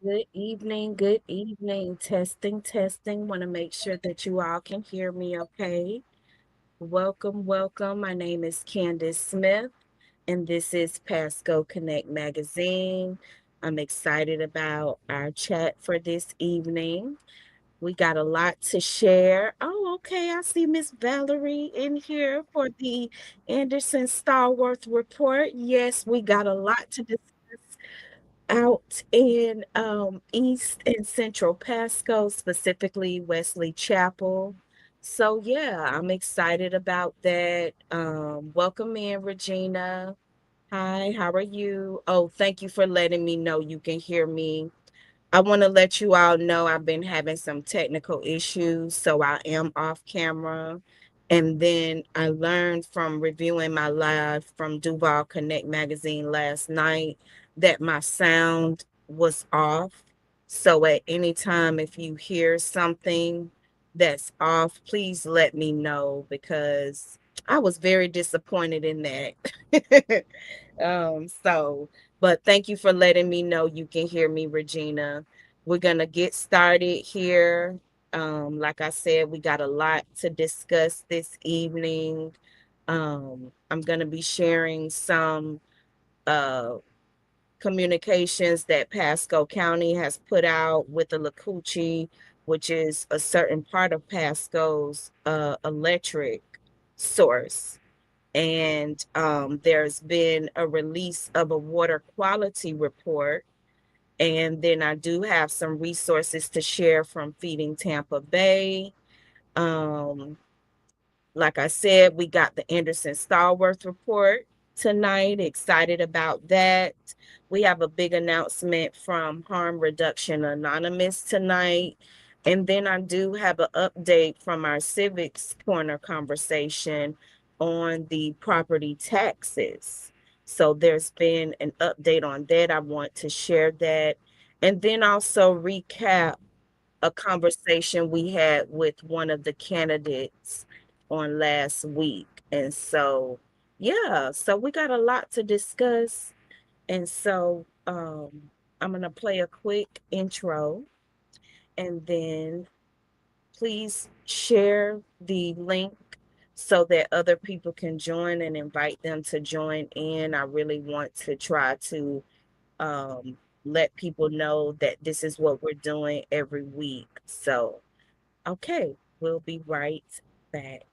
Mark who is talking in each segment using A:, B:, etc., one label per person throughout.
A: Good evening, good evening. Testing, testing. Want to make sure that you all can hear me okay. Welcome, welcome. My name is Candace Smith, and this is Pasco Connect Magazine. I'm excited about our chat for this evening. We got a lot to share. Oh, okay. I see Miss Valerie in here for the Anderson-Stallworth Report. Yes, we got a lot to discuss out in East and Central Pasco, specifically Wesley Chapel. So yeah, I'm excited about that. Welcome in, Regina. Hi, how are you? Oh, thank you for letting me know you can hear me. I want to let you all know I've been having some technical issues, so I am off camera. And then I learned from reviewing my live from Duval Connect magazine last night that my sound was off. So at any time, if you hear something that's off, please let me know because I was very disappointed in that. So, but thank you for letting me know you can hear me, Regina. We're gonna get started here. Like I said, we got a lot to discuss this evening. I'm gonna be sharing some uh communications that Pasco County has put out with the Lacucci, which is a certain part of Pasco's electric source. And there's been a release of a water quality report. And then I do have some resources to share from Feeding Tampa Bay. Um, like I said, we got the Anderson-Stallworth report tonight. Excited about that. We have a big announcement from Harm Reduction Anonymous tonight. And then I do have an update from our Civics Corner conversation on the property taxes. So there's been an update on that. I want to share that. And then also recap a conversation we had with one of the candidates on last week. And so, yeah, so we got a lot to discuss. And so, I'm going to play a quick intro and then please share the link so that other people can join and invite them to join in. I really want to try to um, let people know that this is what we're doing every week. So, okay, we'll be right back.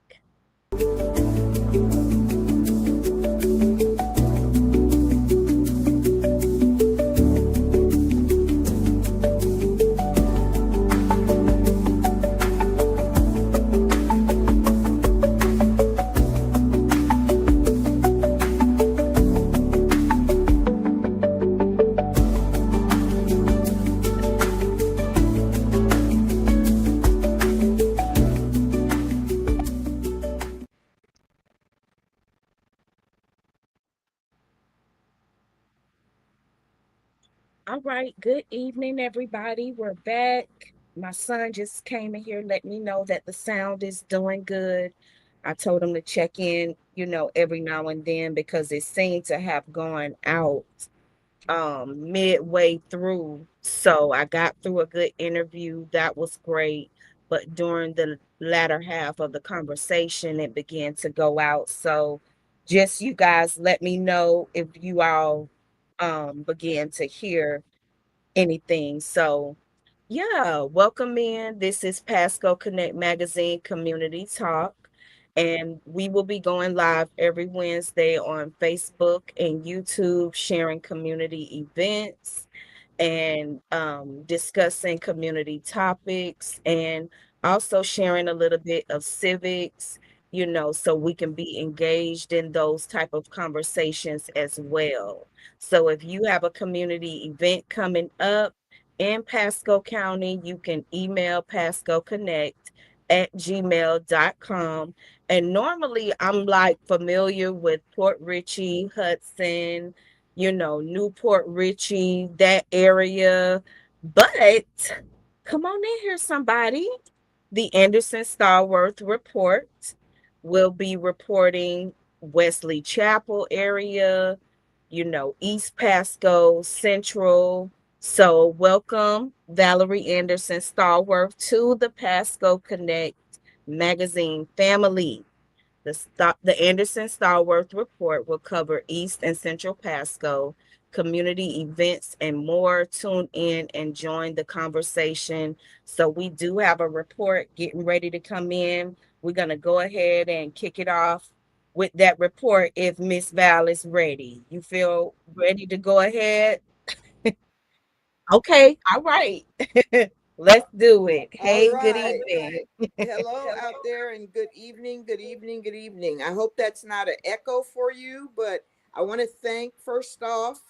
A: All right, good evening, everybody. We're back. My son just came in here, let me know that the sound is doing good. I told him to check in, every now and then because it seemed to have gone out midway through. So I got through a good interview. That was great. But during the latter half of the conversation, it began to go out. So just you guys let me know if you all began to hear anything. So yeah, welcome in. This is Pasco Connect Magazine Community Talk. And we will be going live every Wednesday on Facebook and YouTube, sharing community events and discussing community topics and also sharing a little bit of civics, so we can be engaged in those type of conversations as well. So if you have a community event coming up in Pasco County, you can email Pasco Connect at gmail.com. And normally I'm like familiar with Port Richey, Hudson, Newport Richey, that area. But come on in here, somebody. The Anderson-Stallworth Report will be reporting Wesley Chapel area, East Pasco, Central, So, welcome Valerie Anderson-Stallworth to the Pasco Connect magazine family. The Anderson-Stallworth Report will cover East and Central Pasco, community events, and more. Tune in and join the conversation. So, we do have a report getting ready to come in. We're going to go ahead and kick it off with that report if Miss Val is ready. You feel ready to go ahead? Okay, all right. Let's do it.
B: All
A: Hey, good
B: right.
A: evening.
B: Hello out there and good evening, good evening, good evening. I hope that's not an echo for you, but I want to thank first off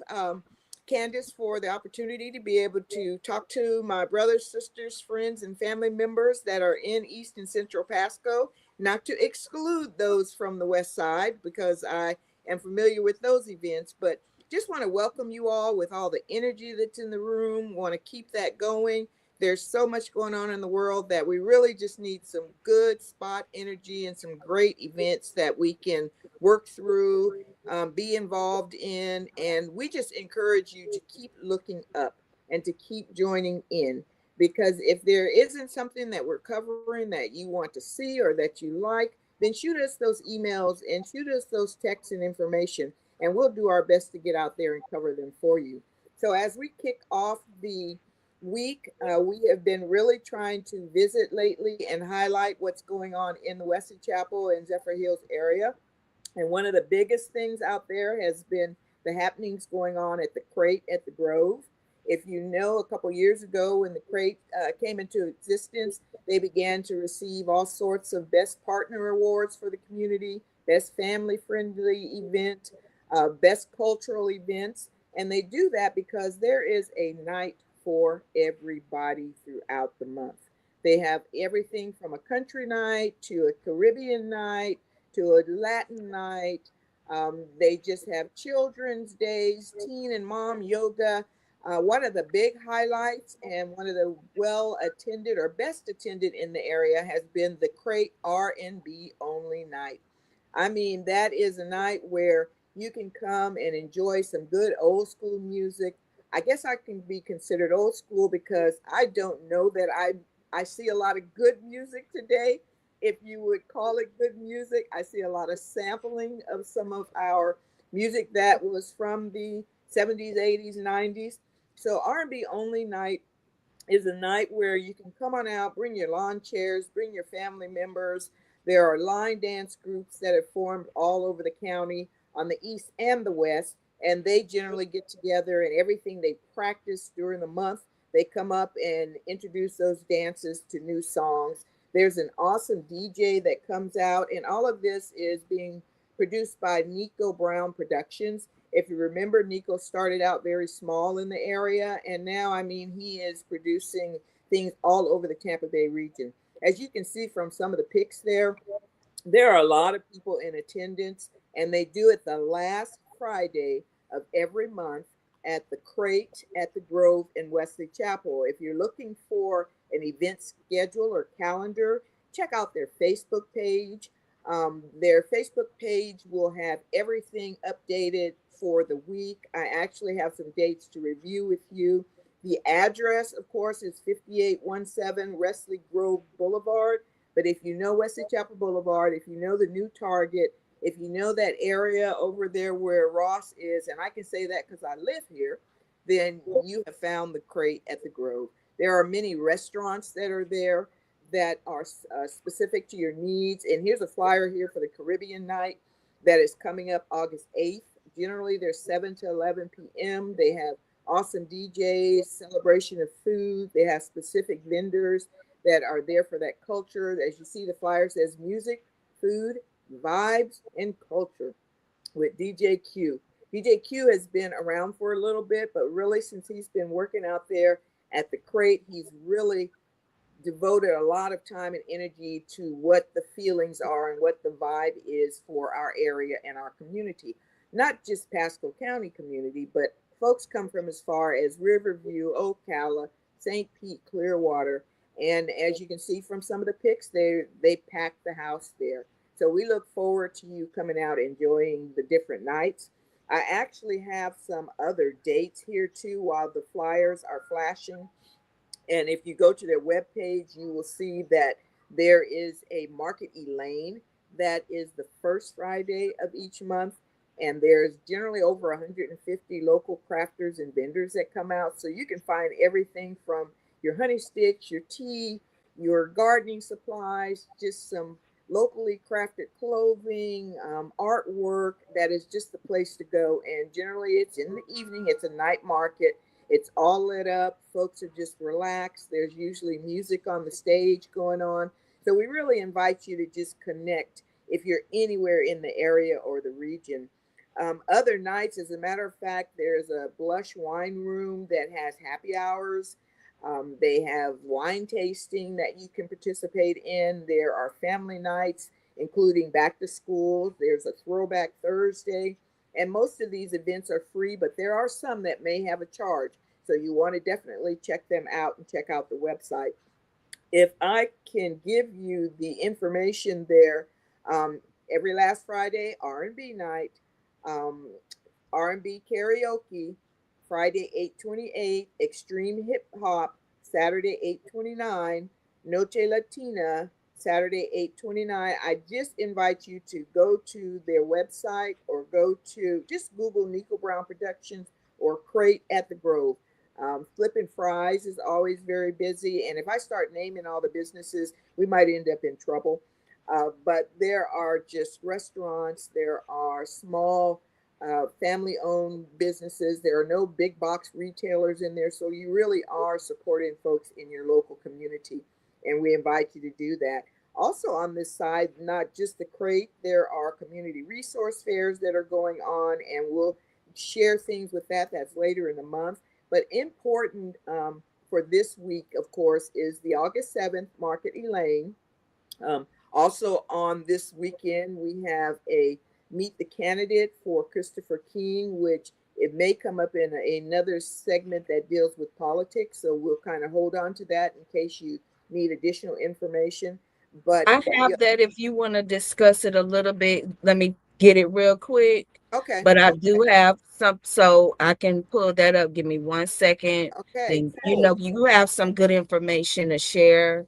B: Candace for the opportunity to be able to talk to my brothers, sisters, friends, and family members that are in East and Central Pasco, not to exclude those from the West Side because I am familiar with those events, but just want to welcome you all with all the energy that's in the room, want to keep that going. There's so much going on in the world that we really just need some good spot energy and some great events that we can work through, be involved in. And we just encourage you to keep looking up and to keep joining in. Because if there isn't something that we're covering that you want to see or that you like, then shoot us those emails and shoot us those texts and information, and we'll do our best to get out there and cover them for you. So, as we kick off the week. We have been really trying to visit lately and highlight what's going on in the Wesley Chapel and Zephyr Hills area. And one of the biggest things out there has been the happenings going on at the KRATE at the Grove. If you know, a couple years ago when the KRATE came into existence, they began to receive all sorts of best partner awards for the community, best family friendly event, best cultural events. And they do that because there is a night for everybody throughout the month. They have everything from a country night to a Caribbean night to a Latin night. They just have children's days, teen and mom yoga. One of the big highlights and one of the well attended or best attended in the area has been the KRATE R&B Only Night. I mean, that is a night where you can come and enjoy some good old school music. I guess I can be considered old school because I don't know that I see a lot of good music today, if you would call it good music. I see a lot of sampling of some of our music that was from the 70s, 80s, 90s. So R&B Only Night is a night where you can come on out, bring your lawn chairs, bring your family members. There are line dance groups that have formed all over the county on the east and the west, and they generally get together and everything they practice during the month, they come up and introduce those dances to new songs. There's an awesome DJ that comes out, and all of this is being produced by Nico Brown Productions. If you remember, Nico started out very small in the area, and now, I mean, he is producing things all over the Tampa Bay region. As you can see from some of the pics there are a lot of people in attendance, and they do it the last Friday of every month at the KRATE at the Grove in Wesley Chapel. If you're looking for an event schedule or calendar, check out their Facebook page. Their Facebook page will have everything updated for the week. I actually have some dates to review with you. The address, of course, is 5817 Wesley Grove Boulevard. But if you know Wesley Chapel Boulevard, if you know the new Target, if you know that area over there where Ross is, and I can say that because I live here, then you have found the KRATE at the Grove. There are many restaurants that are there that are specific to your needs. And here's a flyer here for the Caribbean night that is coming up August 8th. Generally, they're 7 to 11 p.m. They have awesome DJs, celebration of food. They have specific vendors that are there for that culture. As you see, the flyer says music, food, vibes, and culture with DJ Q. DJ Q has been around for a little bit, but really since he's been working out there at the KRATE, he's really devoted a lot of time and energy to what the feelings are and what the vibe is for our area and our community. Not just Pasco County community, but folks come from as far as Riverview, Ocala, St. Pete, Clearwater. And as you can see from some of the pics, they packed the house there. So we look forward to you coming out enjoying the different nights. I actually have some other dates here too while the flyers are flashing. And if you go to their webpage, you will see that there is a Market Elaine that is the first Friday of each month. And there's generally over 150 local crafters and vendors that come out. So you can find everything from your honey sticks, your tea, your gardening supplies, just some locally crafted clothing, artwork. That is just the place to go. And generally, it's in the evening, it's a night market, it's all lit up. Folks are just relaxed. There's usually music on the stage going on. So we really invite you to just connect if you're anywhere in the area or the region. Other nights, as a matter of fact, there's a Blush Wine Room that has happy hours. They have wine tasting that you can participate in. There are family nights, including back to school. There's a Throwback Thursday. And most of these events are free, but there are some that may have a charge. So you want to definitely check them out and check out the website. If I can give you the information there, every last Friday, R&B night, um, R&B karaoke, Friday 8/28, extreme hip hop, Saturday 8/29, Noche Latina, Saturday 8/29. I just invite you to go to their website or go to just Google Nico Brown Productions or KRATE at the Grove. Flipping Fries is always very busy. And if I start naming all the businesses, we might end up in trouble. But there are just restaurants, there are small family owned businesses, there are no big box retailers in there. So you really are supporting folks in your local community. And we invite you to do that. Also, on this side, not just the KRATE, there are community resource fairs that are going on, and we'll share things with that. That's later in the month. But important for this week, of course, is the August 7th Market Elaine. Also, on this weekend, we have a Meet the Candidate for Christopher King, which it may come up in another segment that deals with politics. So we'll kind of hold on to that in case you need additional information. But
A: I
B: yeah,
A: have that if you want to discuss it a little bit. Let me get it real quick.
B: okay,
A: But I
B: okay,
A: do have some, so I can pull that up. Give me 1 second.
B: okay,
A: Then,
B: cool.
A: you have some good information to share.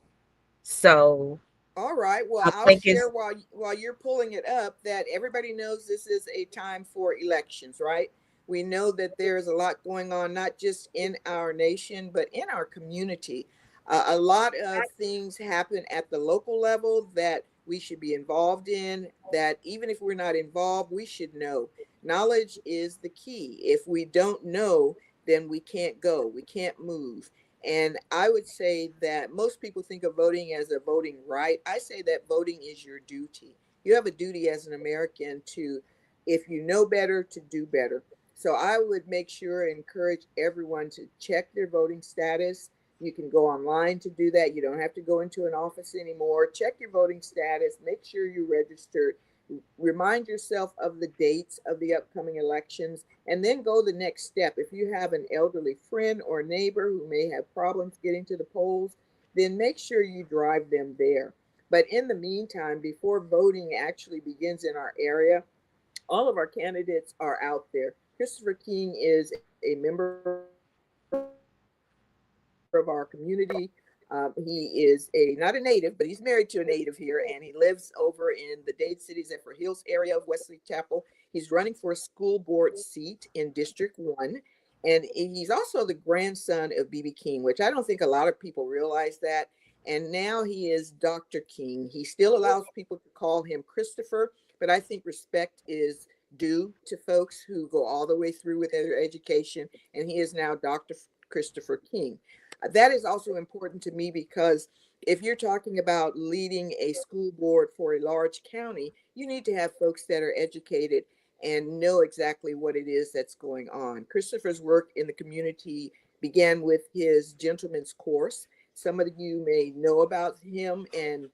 A: So
B: All right. Well,
A: I
B: I'll
A: think
B: share
A: it's,
B: while you're pulling it up that everybody knows this is a time for elections, right? We know that there's a lot going on, not just in our nation, but in our community. A lot of things happen at the local level that we should be involved in, that even if we're not involved, we should know. Knowledge is the key. If we don't know, then we can't go, we can't move. And I would say that most people think of voting as a voting right. I say that voting is your duty. You have a duty as an American to, if you know better, to do better. So I would make sure and encourage everyone to check their voting status. You can go online to do that. You don't have to go into an office anymore. Check your voting status, make sure you're registered, remind yourself of the dates of the upcoming elections, and then go the next step. If you have an elderly friend or neighbor who may have problems getting to the polls, then make sure you drive them there. But in the meantime, before voting actually begins in our area, all of our candidates are out there. Christopher King is a member of our community. He is not a native, but he's married to a native here, and he lives over in the Dade Cities and for Hills area of Wesley Chapel. He's running for a school board seat in District 1. And he's also the grandson of B.B. King, which I don't think a lot of people realize that. And now he is Dr. King. He still allows people to call him Christopher, but I think respect is due to folks who go all the way through with their education. And he is now Dr. Christopher King. That is also important to me because if you're talking about leading a school board for a large county, you need to have folks that are educated and know exactly what it is that's going on. Christopher's work in the community began with his gentleman's course. Some of you may know about him and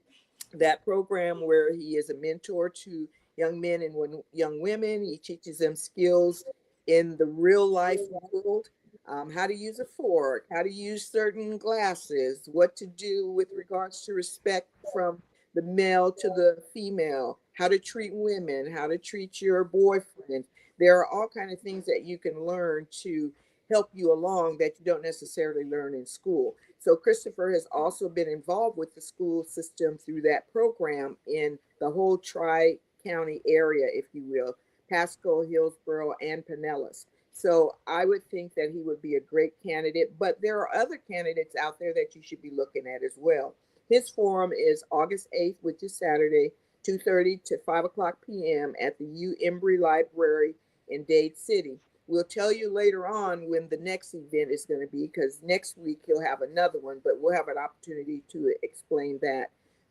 B: that program where he is a mentor to young men and young women. He teaches them skills in the real life world, how to use a fork, how to use certain glasses, what to do with regards to respect from the male to the female, how to treat women, how to treat your boyfriend. There are all kind of things that you can learn to help you along that you don't necessarily learn in school. So Christopher has also been involved with the school system through that program in the whole tri-county area, if you will, Pasco, Hillsborough, and Pinellas. So I would think that he would be a great candidate, but there are other candidates out there that you should be looking at as well. His forum is August 8th, which is Saturday, 2:30 to 5 o'clock p.m. at the U Embry Library in Dade City. We'll tell you later on when the next event is going to be, because next week he'll have another one, but we'll have an opportunity to explain that.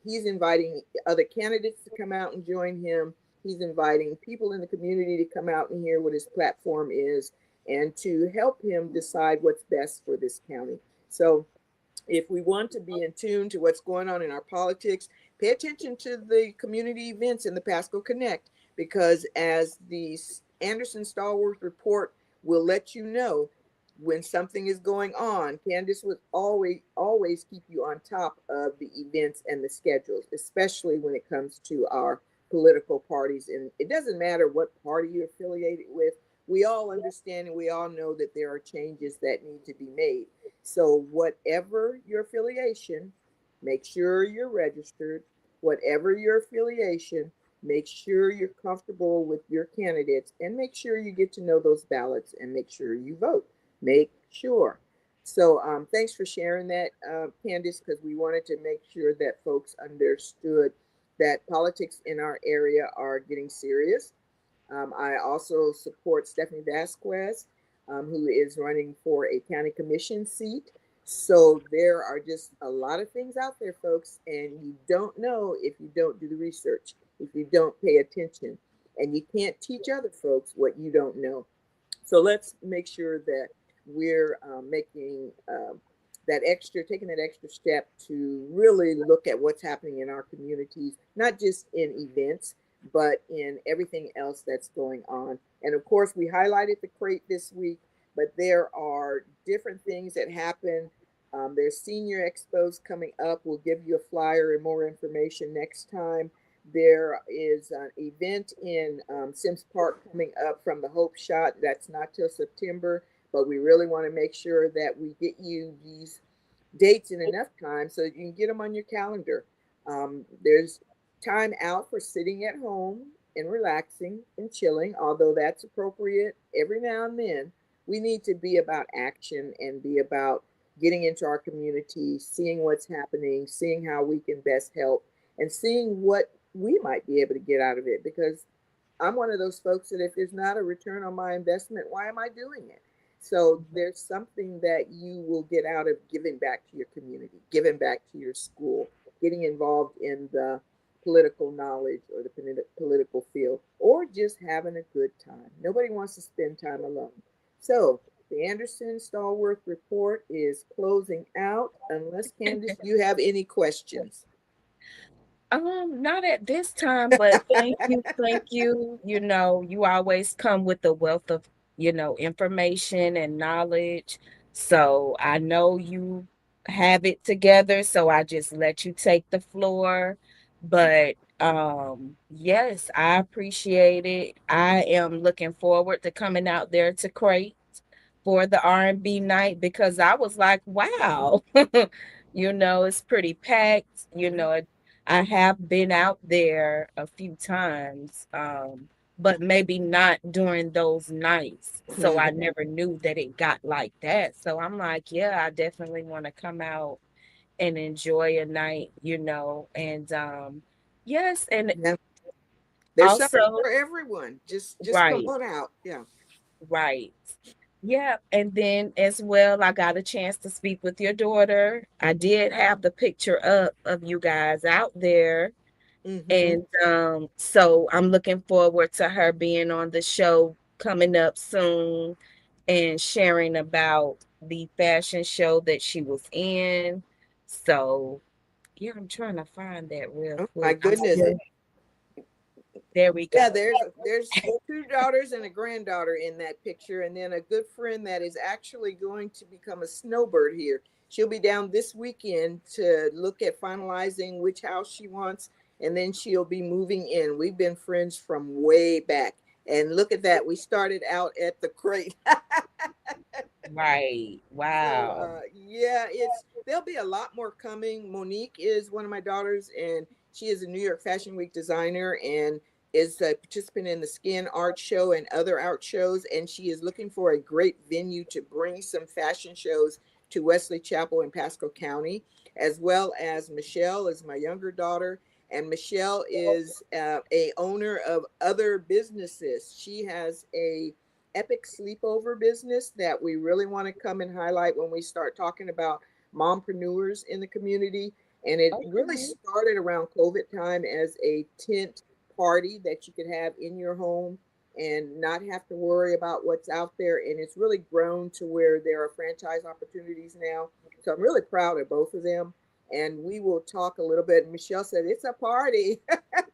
B: He's inviting other candidates to come out and join him. He's inviting people in the community to come out and hear what his platform is and to help him decide what's best for this county. So if we want to be in tune to what's going on in our politics, pay attention to the community events in the Pasco Connect, because as the Anderson-Stallworth Report will let you know when something is going on, Candace would always keep you on top of the events and the schedules, especially when it comes to our political parties. And it doesn't matter what party you're affiliated with. We all understand and we all know that there are changes that need to be made. So whatever your affiliation, make sure you're registered. Whatever your affiliation, make sure you're comfortable with your candidates and make sure you get to know those ballots and make sure you vote. Make sure. So thanks for sharing that, Candace, because we wanted to make sure that folks understood that politics in our area are getting serious. I also support Stephanie Vasquez, who is running for a county commission seat. So there are just a lot of things out there, folks, and you don't know if you don't do the research, if you don't pay attention, and you can't teach other folks what you don't know. So let's make sure that we're taking that extra step to really look at what's happening in our communities, not just in events, but in everything else that's going on. And of course, we highlighted the KRATE this week, but there are different things that happen. There's senior expos coming up. We'll give you a flyer and more information next time. There is an event in Sims Park coming up from the Hope Shot. That's not till September, but we really want to make sure that we get you these dates in enough time so that you can get them on your calendar. There's time out for sitting at home and relaxing and chilling, although that's appropriate every now and then. We need to be about action and be about getting into our community, seeing what's happening, seeing how we can best help, and seeing what we might be able to get out of it. Because I'm one of those folks that if there's not a return on my investment, why am I doing it? So there's something that you will get out of giving back to your community, giving back to your school, getting involved in the political knowledge or the political field, or just having a good time. Nobody wants to spend time alone. So the Anderson-Stallworth Report is closing out, unless, Candace, you have any questions.
A: Not at this time, but thank you, thank you. You know, you always come with a wealth of, information and knowledge. So I know you have it together, so I just let you take the floor. But yes, I appreciate it. I am looking forward to coming out there to Crate for the R&B night because I was like, wow, it's pretty packed. I have been out there a few times, but maybe not during those nights. So I never knew that it got like that. So I'm like, yeah, I definitely want to come out and enjoy a night, and yes, and
B: Yeah, there's something
A: also,
B: for everyone. Just come
A: right,
B: on out. Yeah.
A: right. Yeah, and then as well, I got a chance to speak with your daughter. I did have the picture up of you guys out there.
B: Mm-hmm.
A: And so I'm looking forward to her being on the show coming up soon and sharing about the fashion show that she was in. So yeah, I'm trying to find that real
B: Oh my
A: quick.
B: goodness.
A: There we
B: Yeah,
A: go.
B: there's two daughters and a granddaughter in that picture, and then a good friend that is actually going to become a snowbird here. she'll be down this weekend to look at finalizing which house she wants, and then she'll be moving in. We've been friends from way back. And look at that. We started out at the crate.
A: Right.
B: So
A: Wow.
B: yeah, it's there'll be a lot more coming. Monique is one of my daughters, and she is a New York Fashion Week designer and is a participant in the Skin Art Show and other art shows. And she is looking for a great venue to bring some fashion shows to Wesley Chapel in Pasco County, as well as Michelle is my younger daughter. And Michelle is a owner of other businesses. She has a epic sleepover business that we really want to come and highlight when we start talking about mompreneurs in the community. And it really
A: Okay.
B: started around COVID time as a tent party that you could have in your home and not have to worry about what's out there. And it's really grown to where there are franchise opportunities now. So I'm really proud of both of them. And we will talk a little bit. Michelle said, it's a party.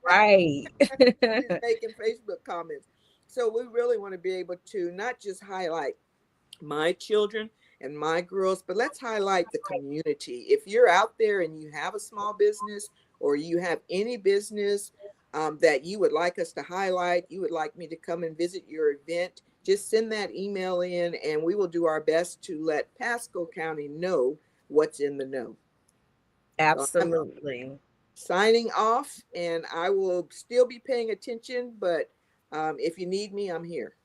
A: Right.
B: She's making Facebook comments. So we really want to be able to not just highlight my children and my girls, but let's highlight the community. If you're out there and you have a small business or you have any business that you would like us to highlight, you would like me to come and visit your event, just send that email in and we will do our best to let Pasco County know what's in the know. So I'm
A: Absolutely.
B: signing off and I will still be paying attention, but if you need me, I'm here.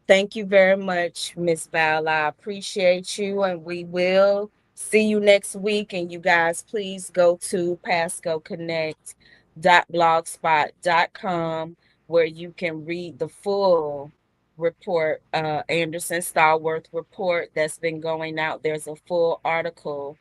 A: Thank you very much, Miss Val. I appreciate you, and we will see you next week. And you guys, please go to pascoconnect.blogspot.com where you can read the full report, Anderson-Stallworth report that's been going out. There's a full article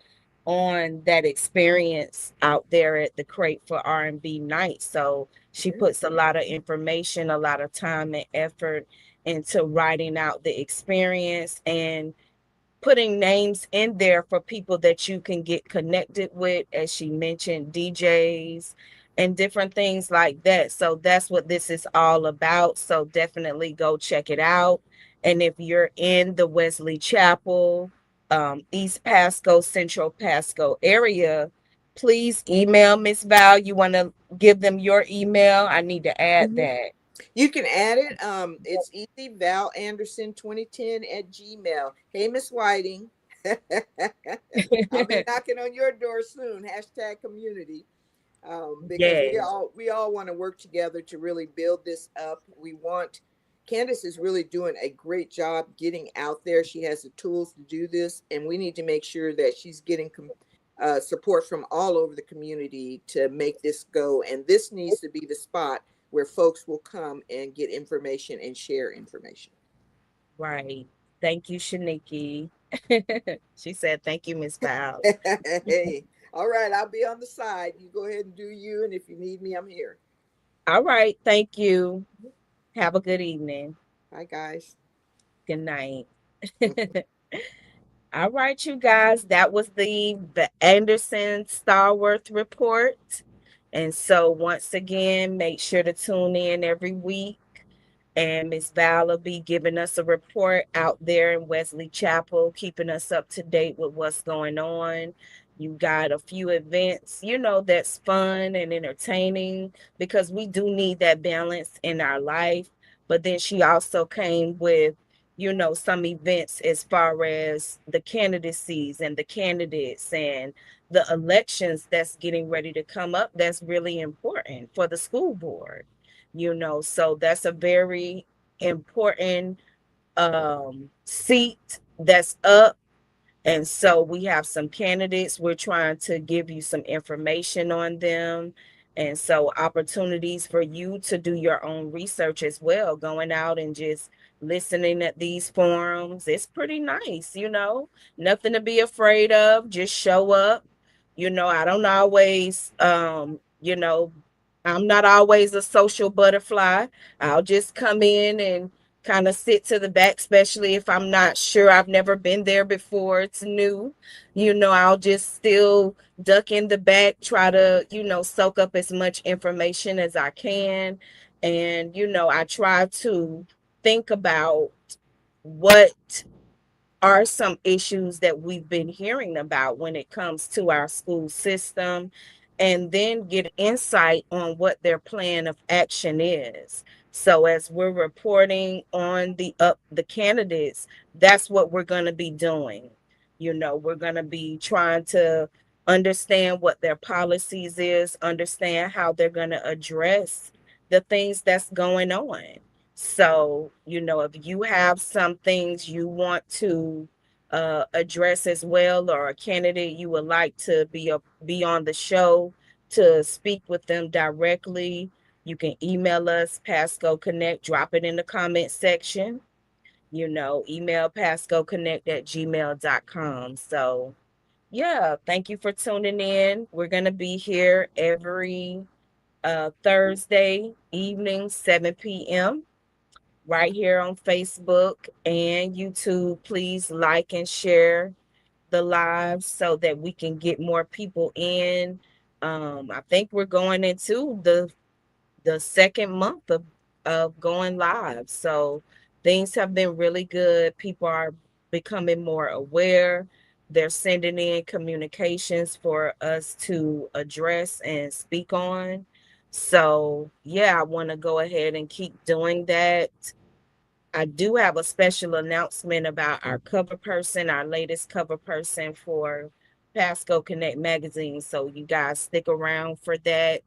A: on that experience out there at the Crate for R&B Night. So she
B: Okay.
A: puts a lot of information, a lot of time and effort into writing out the experience and putting names in there for people that you can get connected with, as she mentioned, DJs and different things like that. So that's what this is all about. So definitely go check it out. And if you're in the Wesley Chapel, East Pasco, Central Pasco area, please email Miss Val. You want to give them your email? I need to add
B: Mhm.
A: that.
B: You can add it. It's easy. Val Anderson 2010 at Gmail. Hey, Miss Whiting. I'll be knocking on your door soon. Hashtag community. Because we
A: Yes.
B: all we all want to work together to really build this up. We want Candace is really doing a great job getting out there. She has the tools to do this, and we need to make sure that she's getting support from all over the community to make this go. And this needs to be the spot where folks will come and get information and share information.
A: Right. Thank you, Shaniki. She said, thank you, Miss Val.
B: Hey, all right, I'll be on the side. You go ahead and do you, and if you need me, I'm here.
A: All right. Thank you. Have a good evening.
B: Bye, guys.
A: Good night. All right, you guys. That was the Anderson-Stallworth report. And so once again, make sure to tune in every week. And Miss Val will be giving us a report out there in Wesley Chapel, keeping us up to date with what's going on. You got a few events, that's fun and entertaining because we do need that balance in our life. But then she also came with, some events as far as the candidacies and the candidates and the elections that's getting ready to come up. That's really important for the school board. So that's a very important seat that's up. And so we have some candidates. We're trying to give you some information on them. And so opportunities for you to do your own research as well, going out and just listening at these forums. It's pretty nice, nothing to be afraid of. Just show up. I don't always, I'm not always a social butterfly. I'll just come in and kind of sit to the back, especially if I'm not sure. I've never been there before. It's new. I'll just still duck in the back, try to, soak up as much information as I can. And, I try to think about what are some issues that we've been hearing about when it comes to our school system, and then get insight on what their plan of action is. So as we're reporting on the candidates, that's what we're going to be doing. We're going to be trying to understand what their policies is, understand how they're going to address the things that's going on. So, if you have some things you want to address as well, or a candidate you would like to be on the show to speak with them directly, you can email us, Pasco Connect, drop it in the comment section. Email pascoconnect@gmail.com. So, yeah, thank you for tuning in. We're going to be here every Thursday evening, 7 p.m., right here on Facebook and YouTube. Please like and share the live so that we can get more people in. I think we're going into the second month of going live. So things have been really good. People are becoming more aware. They're sending in communications for us to address and speak on. So, yeah, I want to go ahead and keep doing that. I do have a special announcement about our cover person, our latest cover person for Pasco Connect magazine. So you guys stick around for that.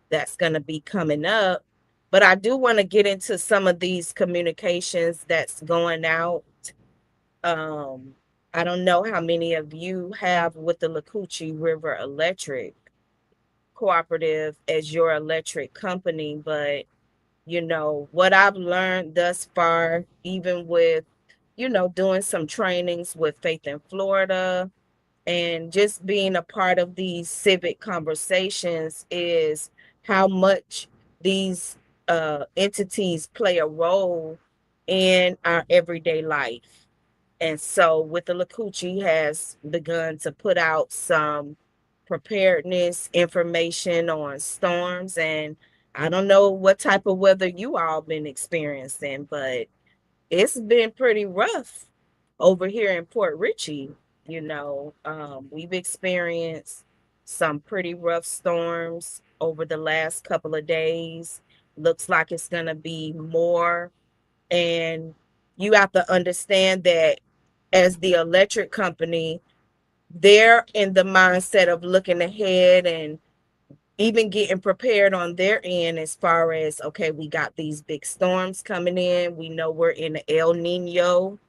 A: That's going to be coming up. But I do want to get into some of these communications that's going out. Um, I don't know how many of you have with the Lacoochee River Electric Cooperative as your electric company, but what I've learned thus far, even with, doing some trainings with Faith in Florida and just being a part of these civic conversations, is how much these entities play a role in our everyday life. And so with the Lacoochee has begun to put out some preparedness information on storms. And I don't know what type of weather you all been experiencing, but it's been pretty rough over here in Port Richey. We've experienced some pretty rough storms over the last couple of days. Looks like it's going to be more. And you have to understand that as the electric company, they're in the mindset of looking ahead and even getting prepared on their end, as far as, okay, we got these big storms coming in. We know we're in the El Nino,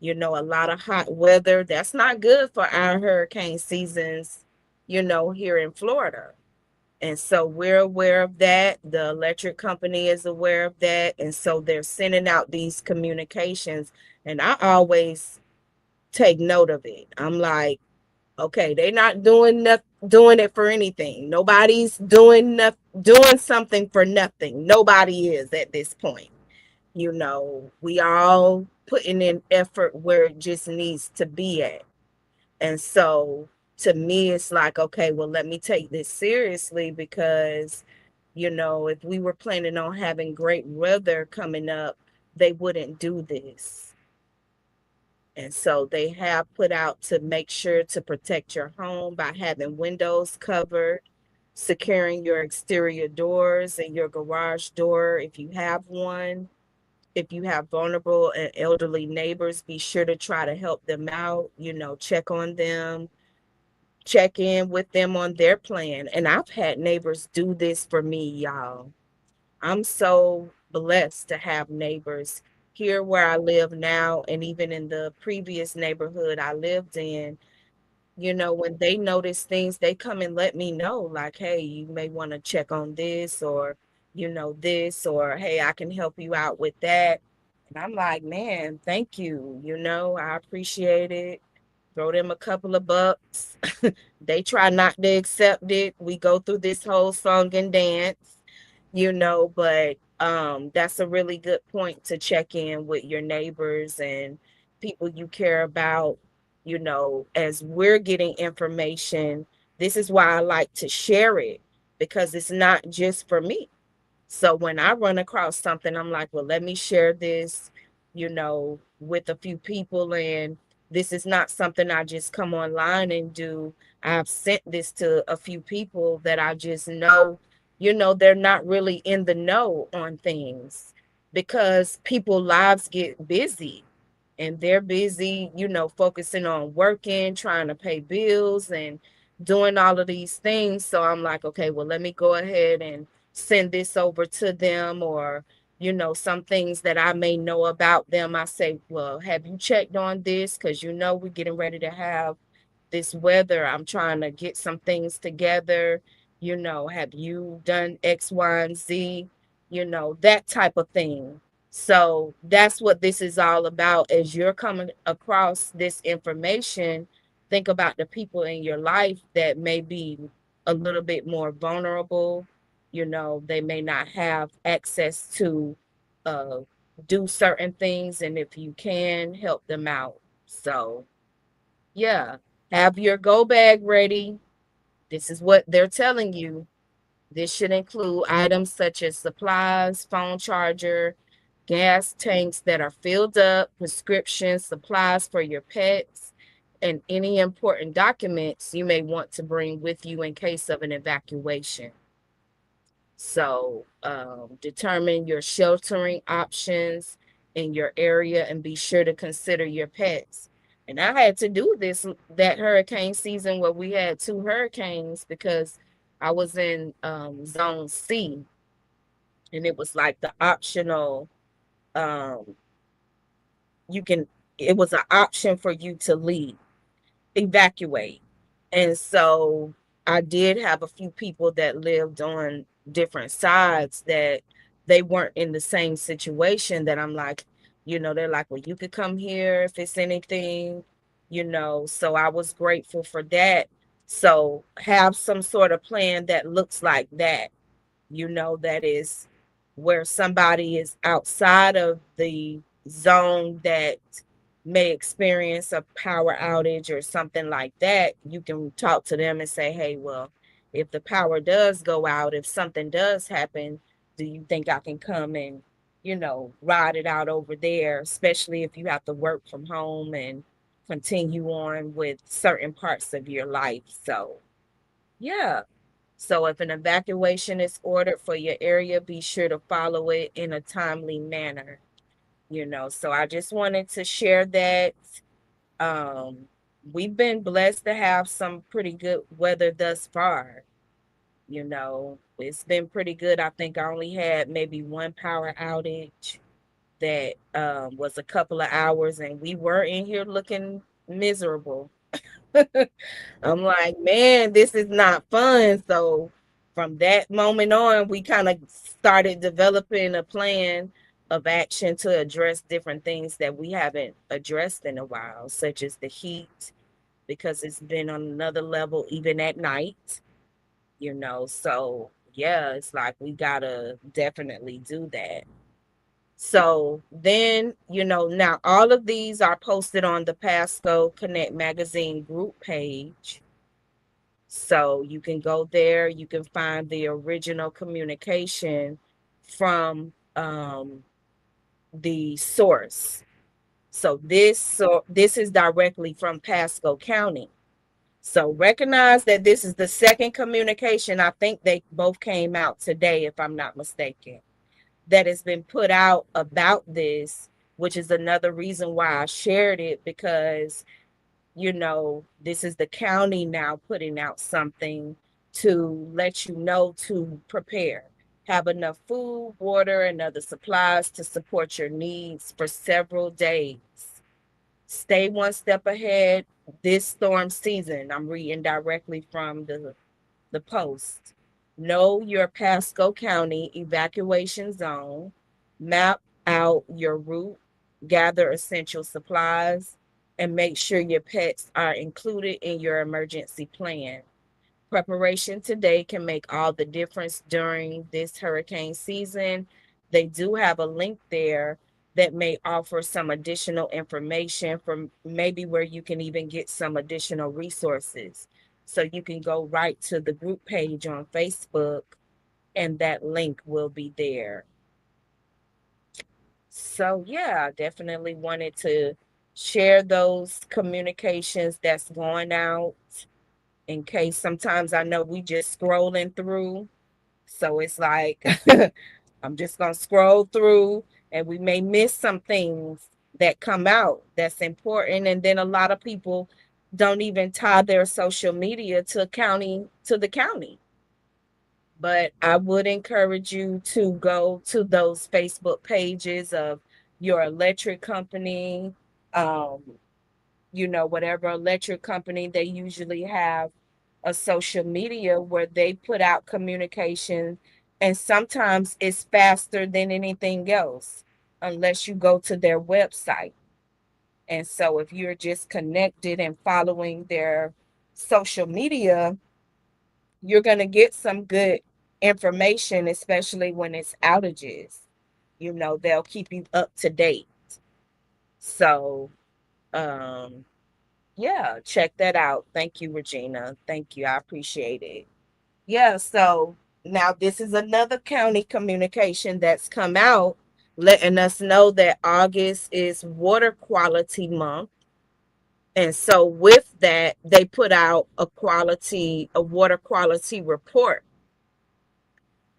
A: a lot of hot weather. That's not good for our hurricane seasons, here in Florida. And so we're aware of that. The electric company is aware of that. And so they're sending out these communications. And I always take note of it. I'm like, okay, they're not doing it for anything. Nobody's doing something for nothing. Nobody is at this point. We all putting in effort where it just needs to be at. And so to me, it's like, okay, well, let me take this seriously, because, if we were planning on having great weather coming up, they wouldn't do this. And so they have put out to make sure to protect your home by having windows covered, securing your exterior doors and your garage door if you have one. If you have vulnerable and elderly neighbors, be sure to try to help them out, check on them, check in with them on their plan. And I've had neighbors do this for me, y'all. I'm so blessed to have neighbors here where I live now, and even in the previous neighborhood I lived in. When they notice things, they come and let me know, like, hey, you may want to check on this, or, this, or hey, I can help you out with that. And I'm like, man, thank you. I appreciate it. Throw them a couple of bucks. They try not to accept it. We go through this whole song and dance, but that's a really good point to check in with your neighbors and people you care about. As we're getting information, this is why I like to share it, because it's not just for me. So when I run across something, I'm like, well, let me share this, with a few people. And This is not something I just come online and do. I've sent this to a few people that I just know, they're not really in the know on things because people lives get busy and they're busy, focusing on working, trying to pay bills and doing all of these things. So I'm like, okay, well, let me go ahead and send this over to them, or some things that I may know about them. I say, well, have you checked on this? Because we're getting ready to have this weather. I'm trying to get some things together. Have you done X, Y, and Z? That type of thing. So that's what this is all about. As you're coming across this information, think about the people in your life that may be a little bit more vulnerable. They may not have access to uh, do certain things. And if you can, help them out. So, yeah, have your go bag ready. This is what they're telling you. This should include items such as supplies, phone charger, gas tanks that are filled up, prescriptions, supplies for your pets, and any important documents you may want to bring with you in case of an evacuation. So, determine your sheltering options in your area and be sure to consider your pets. And I had to do this that hurricane season where we had two hurricanes because I was in zone C, and it was like the optional, um, you can, it was an option for you to leave, evacuate. And so I did have a few people that lived on different sides that they weren't in the same situation, that I'm like, they're like, well, you could come here if it's anything, so I was grateful for that. So have some sort of plan that looks like that, that is where somebody is outside of the zone that may experience a power outage or something like that. You can talk to them and say, hey, well, if the power does go out, if something does happen, do you think I can come and, ride it out over there, especially if you have to work from home and continue on with certain parts of your life. So, yeah. So if an evacuation is ordered for your area, be sure to follow it in a timely manner. So I just wanted to share that. Um, we've been blessed to have some pretty good weather thus far. It's been pretty good. I think I only had maybe one power outage that was a couple of hours, and we were in here looking miserable. I'm like, man, this is not fun. So from that moment on, we kind of started developing a plan of action to address different things that we haven't addressed in a while, such as the heat, because it's been on another level even at night, So yeah, it's like we gotta definitely do that. So then, now all of these are posted on the Pasco Connect magazine group page. So you can go there, you can find the original communication from the source. So this is directly from Pasco County. So recognize that this is the second communication. I think they both came out today, if I'm not mistaken, that has been put out about this, which is another reason why I shared it, because this is the county now putting out something to let you know to prepare. Have enough food, water, and other supplies to support your needs for several days. Stay one step ahead this storm season. I'm reading directly from the post. Know your Pasco County evacuation zone. Map out your route. Gather essential supplies and make sure your pets are included in your emergency plan. Preparation today can make all the difference during this hurricane season. They do have a link there that may offer some additional information from maybe where you can even get some additional resources. So you can go right to the group page on Facebook, and that link will be there. So yeah, I definitely wanted to share those communications that's going out in case sometimes I know we just scrolling through. So it's like I'm just going to scroll through and we may miss some things that come out that's important. And then a lot of people don't even tie their social media to the county. But I would encourage you to go to those Facebook pages of your electric company, um, whatever electric company, they usually have a social media where they put out communication, and sometimes it's faster than anything else unless you go to their website. And so if you're just connected and following their social media, you're going to get some good information, especially when it's outages. They'll keep you up to date. So, um, yeah, check that out. Thank you, Regina. Thank you. I appreciate it. Yeah, so now this is another county communication that's come out letting us know that August is Water Quality Month. And so with that, they put out a water quality report,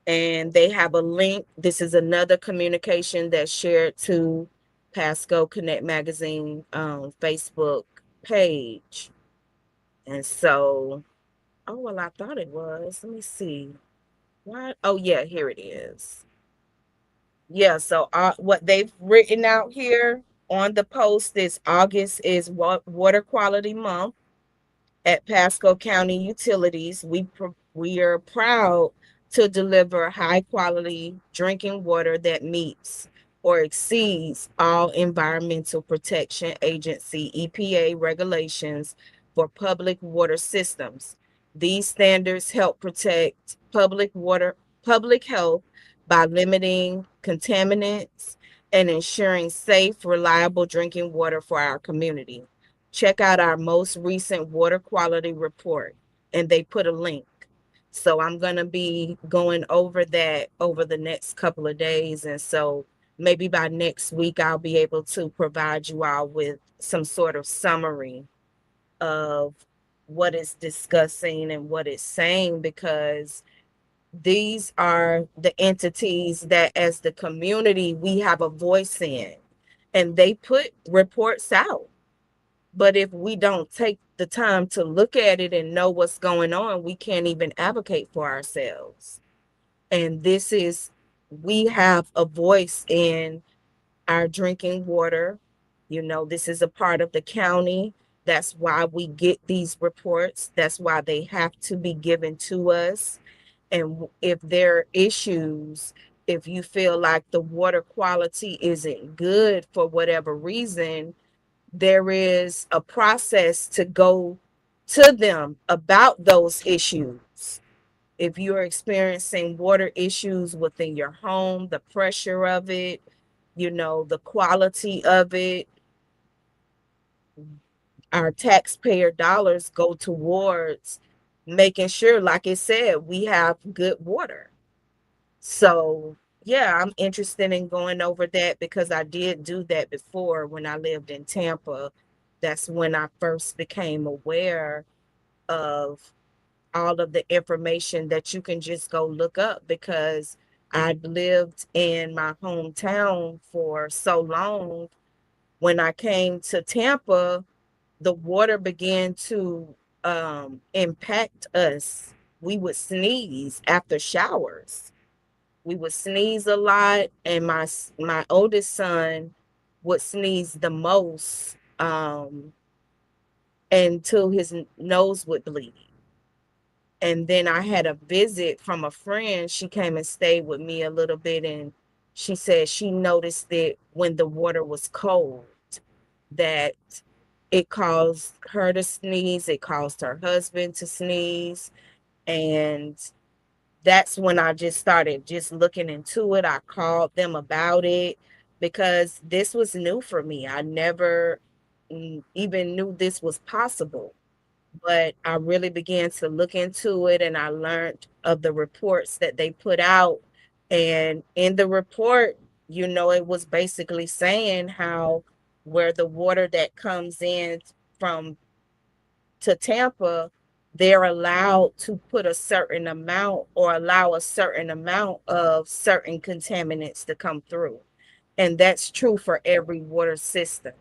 A: and they have a link. This is another communication that's shared to Pasco Connect Magazine Facebook page. And so, oh, well, I thought it was. Let me see. What? Oh, yeah, here it is. Yeah, so what they've written out here on the post is August is Water Quality Month. At Pasco County Utilities, we are proud to deliver high quality drinking water that meets or exceeds all Environmental Protection Agency EPA regulations for public water systems. These standards help protect public health by limiting contaminants and ensuring safe, reliable drinking water for our community. Check out our most recent water quality report, and they put a link. So I'm going to be going over that over the next couple of days. And so maybe by next week, I'll be able to provide you all with some sort of summary of what it's discussing and what it's saying, because these are the entities that, as the community, we have a voice in, and they put reports out. But if we don't take the time to look at it and know what's going on, we can't even advocate for ourselves. And we have a voice in our drinking water. This is a part of the county. That's why we get these reports. That's why they have to be given to us. And if there are issues, if you feel like the water quality isn't good for whatever reason, there is a process to go to them about those issues. If you're experiencing water issues within your home, the pressure of it, the quality of it, our taxpayer dollars go towards making sure, like I said, we have good water. So, yeah, I'm interested in going over that because I did do that before when I lived in Tampa. That's when I first became aware of all of the information that you can just go look up, because I'd lived in my hometown for so long. When I came to Tampa, the water began to impact us. We would sneeze after showers. We would sneeze a lot, and my oldest son would sneeze the most, until his nose would bleed. And then I had a visit from a friend. She came and stayed with me a little bit, and she said she noticed that when the water was cold, that it caused her to sneeze, it caused her husband to sneeze. And that's when I just started just looking into it. I called them about it because this was new for me. I never even knew this was possible. But I really began to look into it, and I learned of the reports that they put out. And in the report, it was basically saying how where the water that comes in from to Tampa, they're allowed to put a certain amount or allow a certain amount of certain contaminants to come through. And that's true for every water system.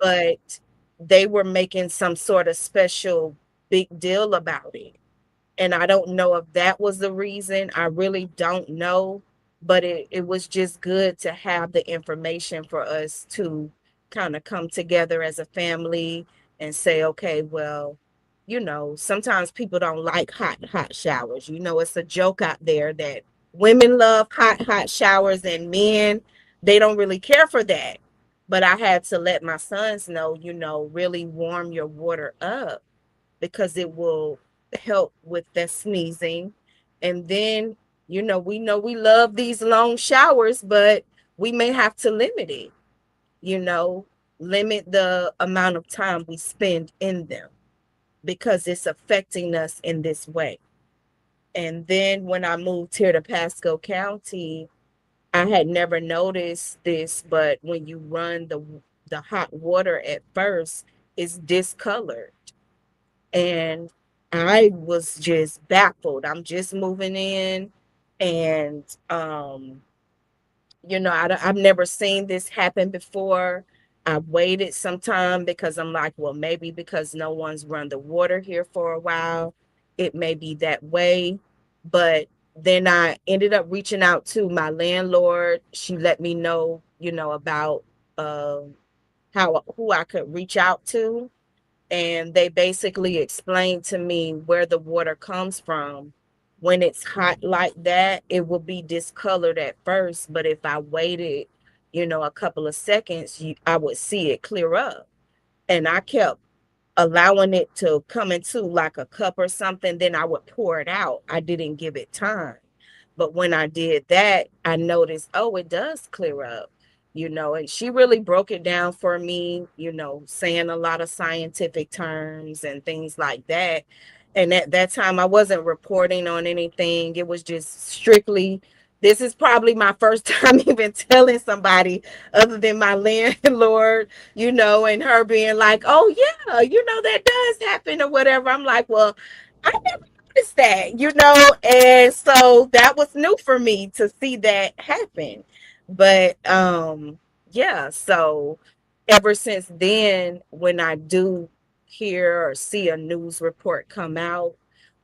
A: But they were making some sort of special big deal about it. And I don't know if that was the reason. I really don't know. But it was just good to have the information for us to kind of come together as a family and say, okay, well, sometimes people don't like hot showers. It's a joke out there that women love hot showers and men, they don't really care for that. But I had to let my sons know, really warm your water up because it will help with the sneezing. And then, we know we love these long showers, but we may have to limit it, you know, limit the amount of time we spend in them because it's affecting us in this way. And then when I moved here to Pasco County, I had never noticed this, but when you run the hot water at first, it's discolored. And I was just baffled. I'm just moving in, and I've never seen this happen before. I waited some time because I'm like, well, maybe because no one's run the water here for a while, it may be that way. But then I ended up reaching out to my landlord. She let me know, about how who I could reach out to, and they basically explained to me where the water comes from. When it's hot like that, it will be discolored at first, but if I waited, a couple of seconds, I would see it clear up. And I kept allowing it to come into like a cup or something, then I would pour it out. I didn't give it time. But when I did that, I noticed, oh, it does clear up, and she really broke it down for me, saying a lot of scientific terms and things like that. And at that time, I wasn't reporting on anything. It was just strictly, this is probably my first time even telling somebody other than my landlord, and her being like, oh, yeah, that does happen or whatever. I'm like, well, I never noticed that, and so that was new for me to see that happen. But yeah, so ever since then, when I do hear or see a news report come out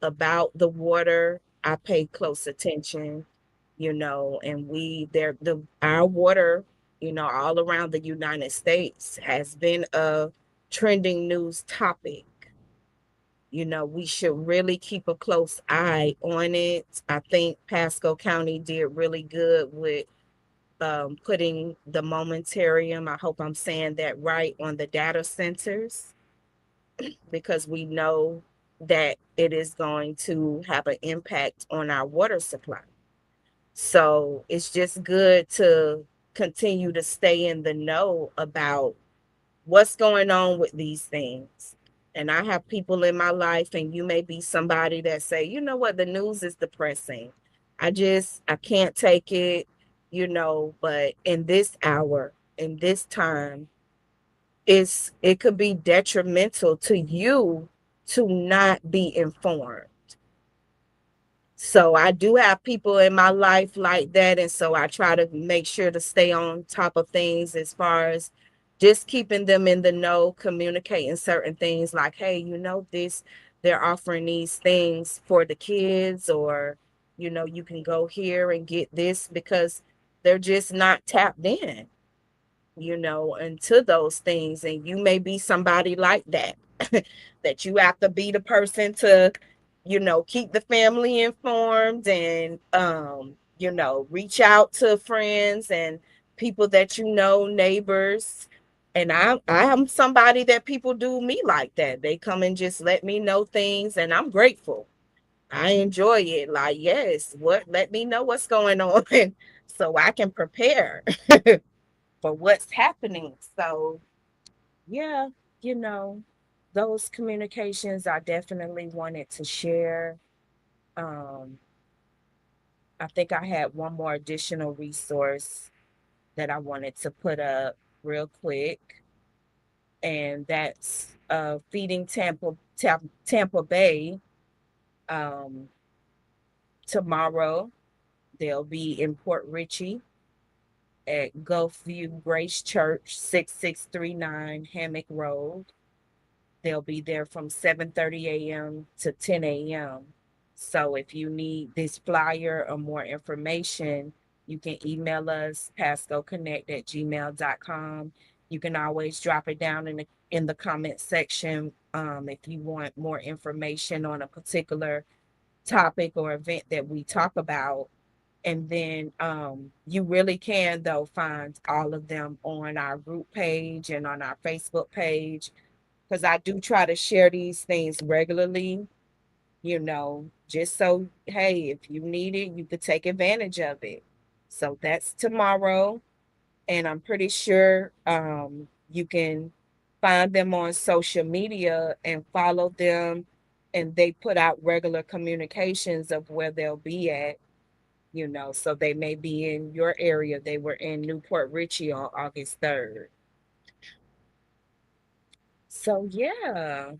A: about the water, I pay close attention, and our water, all around the United States has been a trending news topic. We should really keep a close eye on it. I think Pasco County did really good with putting the momentarium, I hope I'm saying that right, on the data centers, because we know that it is going to have an impact on our water supply. So it's just good to continue to stay in the know about what's going on with these things. And I have people in my life, and you may be somebody that say, you know what, the news is depressing. I can't take it, but in this hour, in this time, it could be detrimental to you to not be informed. So I do have people in my life like that. And so I try to make sure to stay on top of things as far as just keeping them in the know, communicating certain things like, hey, they're offering these things for the kids, or, you can go here and get this because they're just not tapped in, into those things. And you may be somebody like that, that you have to be the person to, keep the family informed and, reach out to friends and people that neighbors. And I'm somebody that people do me like that. They come and just let me know things, and I'm grateful. I enjoy it. Like, yes, let me know what's going on so I can prepare for what's happening. So, yeah, you know, those communications I definitely wanted to share. Um, I think I had one more additional resource that I wanted to put up. real quick, and that's Feeding Tampa Bay. Um, Tomorrow they'll be in Port Richey at Gulfview Grace Church, 6639 Hammock Road. They'll be there from 7:30 a.m. to 10 a.m. So if you need this flyer or more information, you can email us pascoconnect@gmail.com. You can always drop it down in the comment section if you want more information on a particular topic or event that we talk about. And then you really can, though, find all of them on our group page and on our Facebook page, because I do try to share these things regularly, just so, hey, if you need it, you could take advantage of it. So that's tomorrow. And I'm pretty sure you can find them on social media and follow them. And they put out regular communications of where they'll be at, so they may be in your area. They were in Newport Richey on August 3rd. So yeah,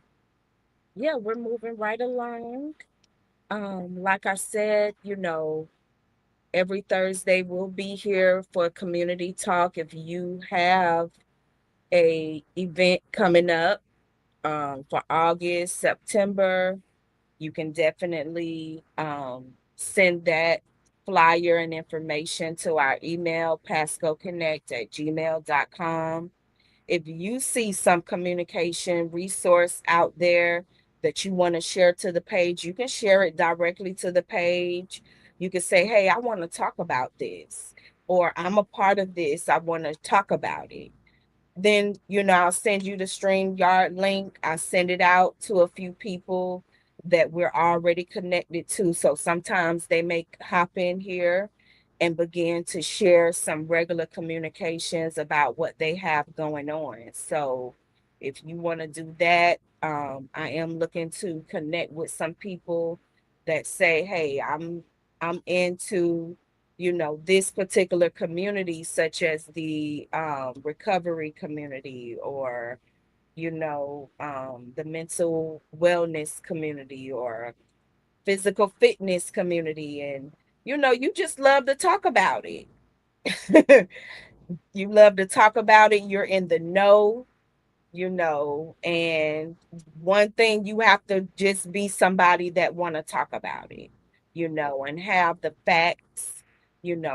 A: we're moving right along. Like I said, every Thursday we'll be here for community talk. If you have a event coming up for August, September, you can definitely send that flyer and information to our email, pascoconnect@gmail.com. If you see some communication resource out there that you want to share to the page, you can share it directly to the page. You can say, hey, I want to talk about this, or I'm a part of this. I want to talk about it. Then, I'll send you the StreamYard link. I send it out to a few people that we're already connected to. So sometimes they may hop in here and begin to share some regular communications about what they have going on. So if you want to do that, I am looking to connect with some people that say, hey, I'm into this particular community, such as the recovery community, or, the mental wellness community, or physical fitness community. And, you just love to talk about it. You love to talk about it. You're in the know, and one thing, you have to just be somebody that want to talk about it, and have the facts,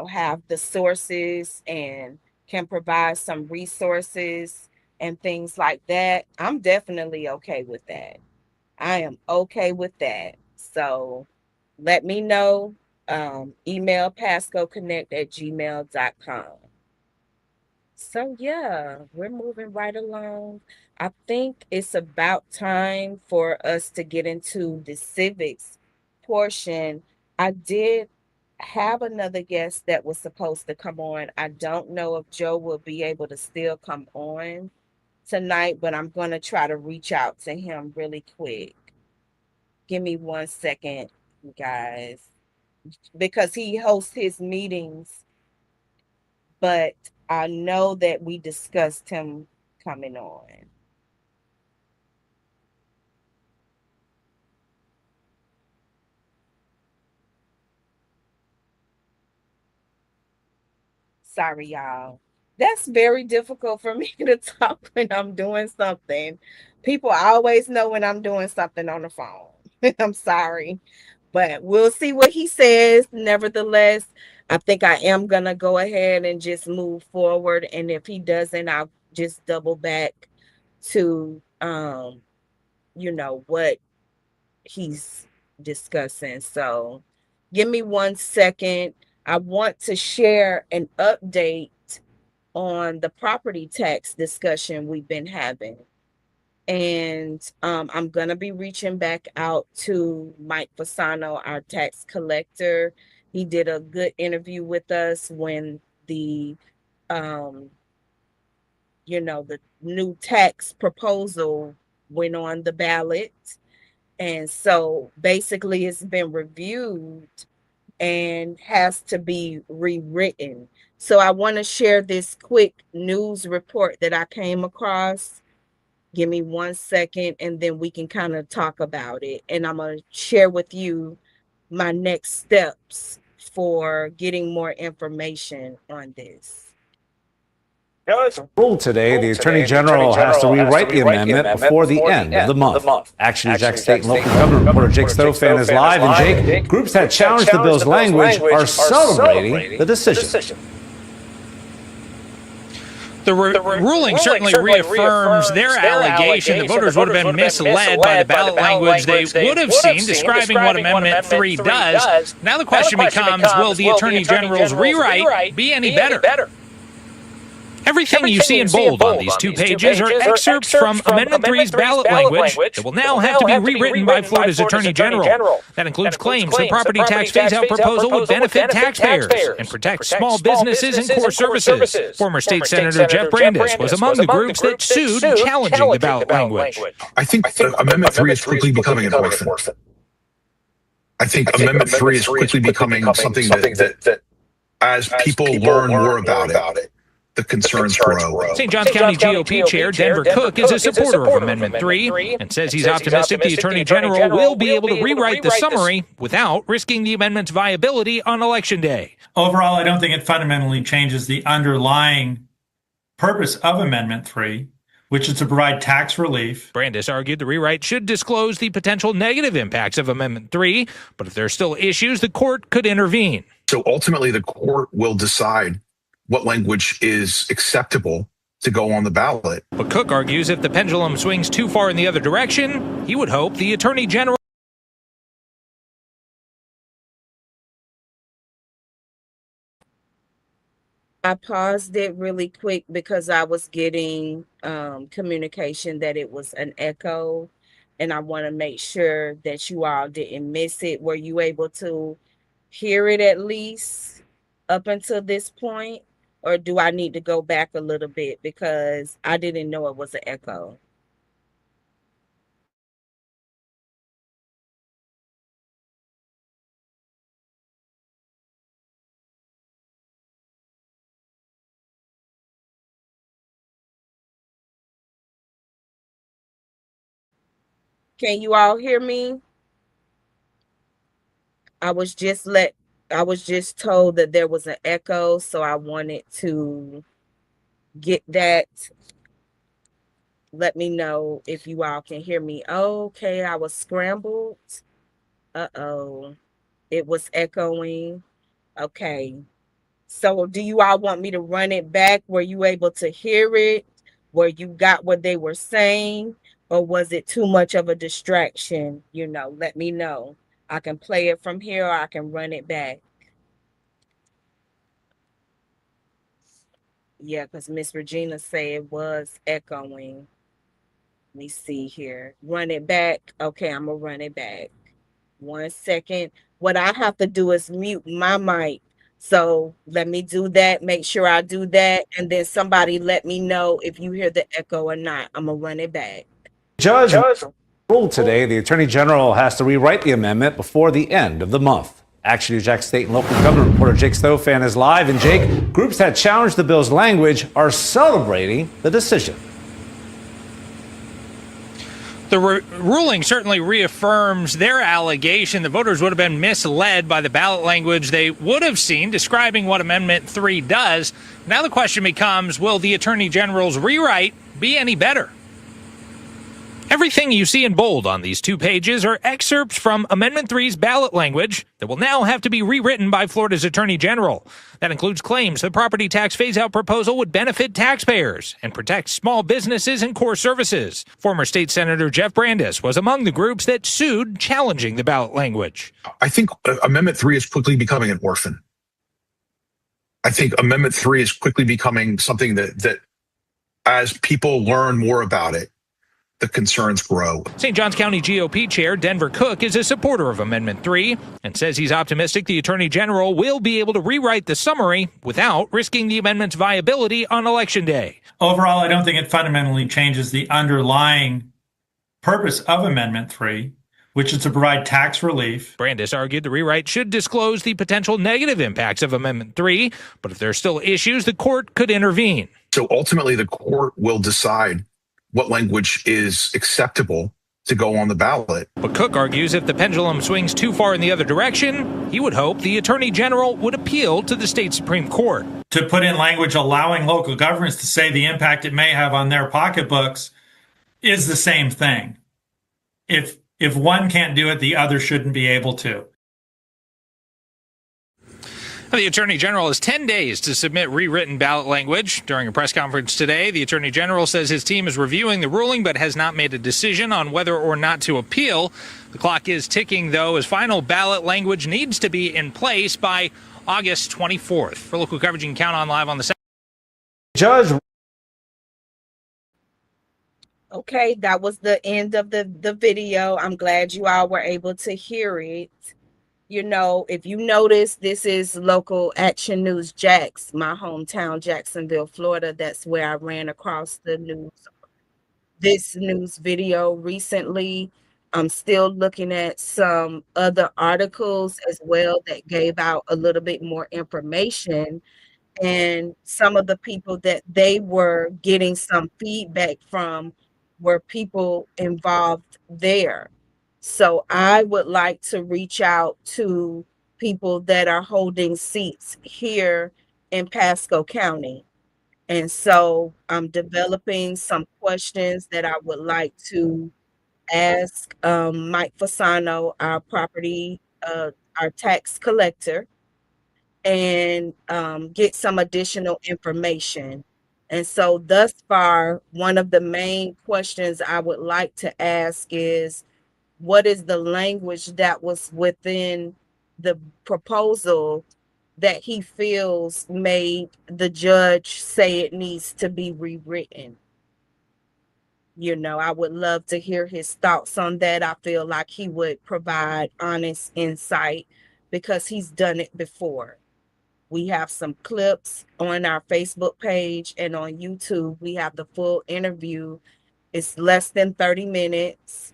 A: have the sources, and can provide some resources and things like that. I'm definitely okay with that. I am okay with that. So let me know. Email pascoconnect@gmail.com. So yeah, we're moving right along. I think it's about time for us to get into the civics portion. I did have another guest that was supposed to come on. I don't know if Joe will be able to still come on tonight, but I'm going to try to reach out to him really quick. Give me 1 second, guys, because he hosts his meetings, but I know that we discussed him coming on. Sorry, y'all. That's very difficult for me to talk when I'm doing something. People always know when I'm doing something on the phone. I'm sorry, but we'll see what he says. Nevertheless, I think I am going to go ahead and just move forward. And if he doesn't, I'll just double back to, what he's discussing. So give me 1 second. I want to share an update on the property tax discussion we've been having. And I'm going to be reaching back out to Mike Fasano, our tax collector. He did a good interview with us when um, the new tax proposal went on the ballot. And so basically, it's been reviewed and has to be rewritten. So I want to share this quick news report that I came across. Give me 1 second and then we can kind of talk about it. And I'm going to share with you my next steps for getting more information on this.
C: Ruled today, the Attorney General has to rewrite the amendment before the end of the month. Action News Jack State and local government reporter Jake Stofan is live. And Jake, groups that challenge the bill's language are celebrating the decision.
D: The ruling certainly reaffirms their allegation that voters would have been misled by the ballot language they would have seen describing what Amendment 3 does. Now the question becomes, will the Attorney General's rewrite be any better? Everything you see in bold on these 2 pages are excerpts from Amendment 3's ballot language that will now have to be rewritten by Florida's Attorney General. That includes claims the property tax phase-out proposal would benefit taxpayers and protect small businesses and core services. Former State Senator Jeff Brandes was among the groups that sued challenging the ballot language.
E: I think Amendment 3 is quickly becoming an orphan. I think Amendment 3 is quickly becoming something that as people learn more about it, the concerns grow.
D: St. Johns County GOP Chair Denver Cook is a supporter of Amendment 3 and says he's optimistic the Attorney General will be able to rewrite the summary without risking the amendment's viability on Election Day.
F: Overall, I don't think it fundamentally changes the underlying purpose of Amendment 3, which is to provide tax relief.
D: Brandes argued the rewrite should disclose the potential negative impacts of Amendment 3, but if there are still issues, the court could intervene.
E: So ultimately, the court will decide what language is acceptable to go on the ballot.
D: But Cook argues if the pendulum swings too far in the other direction, he would hope the Attorney General.
A: I paused it really quick because I was getting communication that it was an echo, and I want to make sure that you all didn't miss it. Were you able to hear it at least up until this point? Or do I need to go back a little bit because I didn't know it was an echo? Can you all hear me? I was just told that there was an echo, so I wanted to get that. Let me know if you all can hear me. Okay, I was scrambled. Uh-oh. It was echoing. Okay. So do you all want me to run it back? Were you able to hear it? Where you got what they were saying? Or was it too much of a distraction? Let me know. I can play it from here or I can run it back. Yeah, because Miss Regina said it was echoing. Let me see here. Run it back. Okay, I'm going to run it back. 1 second. What I have to do is mute my mic. So let me do that. Make sure I do that. And then somebody let me know if you hear the echo or not. I'm going to run it back.
C: Judge ruled today the Attorney General has to rewrite the amendment before the end of the month. Action News Jack State and local government reporter Jake Stofan is live. And Jake, groups that challenge the bill's language are celebrating the decision.
D: The ruling certainly reaffirms their allegation that voters would have been misled by the ballot language they would have seen describing what Amendment 3 does. Now the question becomes, will the Attorney General's rewrite be any better? Everything you see in bold on these 2 pages are excerpts from Amendment 3's ballot language that will now have to be rewritten by Florida's Attorney General. That includes claims the property tax phase-out proposal would benefit taxpayers and protect small businesses and core services. Former State Senator Jeff Brandes was among the groups that sued challenging the ballot language.
E: I think Amendment 3 is quickly becoming an orphan. I think Amendment 3 is quickly becoming something that as people learn more about it, the concerns grow.
D: St. Johns County GOP Chair Denver Cook is a supporter of Amendment 3 and says he's optimistic the Attorney General will be able to rewrite the summary without risking the amendment's viability on Election Day.
F: Overall, I don't think it fundamentally changes the underlying purpose of Amendment 3, which is to provide tax relief.
D: Brandis argued the rewrite should disclose the potential negative impacts of Amendment 3, but if there are still issues, the court could intervene.
E: So ultimately, the court will decide what language is acceptable to go on the ballot.
D: But Cook argues if the pendulum swings too far in the other direction, he would hope the Attorney General would appeal to the state Supreme Court.
F: To put in language allowing local governments to say the impact it may have on their pocketbooks is the same thing. If one can't do it, the other shouldn't be able to.
D: The Attorney General has 10 days to submit rewritten ballot language. During a press conference today, the Attorney General says his team is reviewing the ruling but has not made a decision on whether or not to appeal. The clock is ticking, though, as final ballot language needs to be in place by August 24th. For local coverage, you can count on live on the
C: Judge.
A: Okay, that was the end of the video. I'm glad you all were able to hear it. You know, if you notice, this is Local Action News Jax, my hometown, Jacksonville, Florida. That's where I ran across this news video recently. I'm still looking at some other articles as well that gave out a little bit more information. And some of the people that they were getting some feedback from were people involved there. So I would like to reach out to people that are holding seats here in Pasco County. And so I'm developing some questions that I would like to ask Mike Fasano, our our tax collector, and get some additional information. And so thus far, one of the main questions I would like to ask is, what is the language that was within the proposal that he feels made the judge say it needs to be rewritten? You know, I would love to hear his thoughts on that. I feel like he would provide honest insight because he's done it before. We have some clips on our Facebook page and on YouTube. We have the full interview. It's less than 30 minutes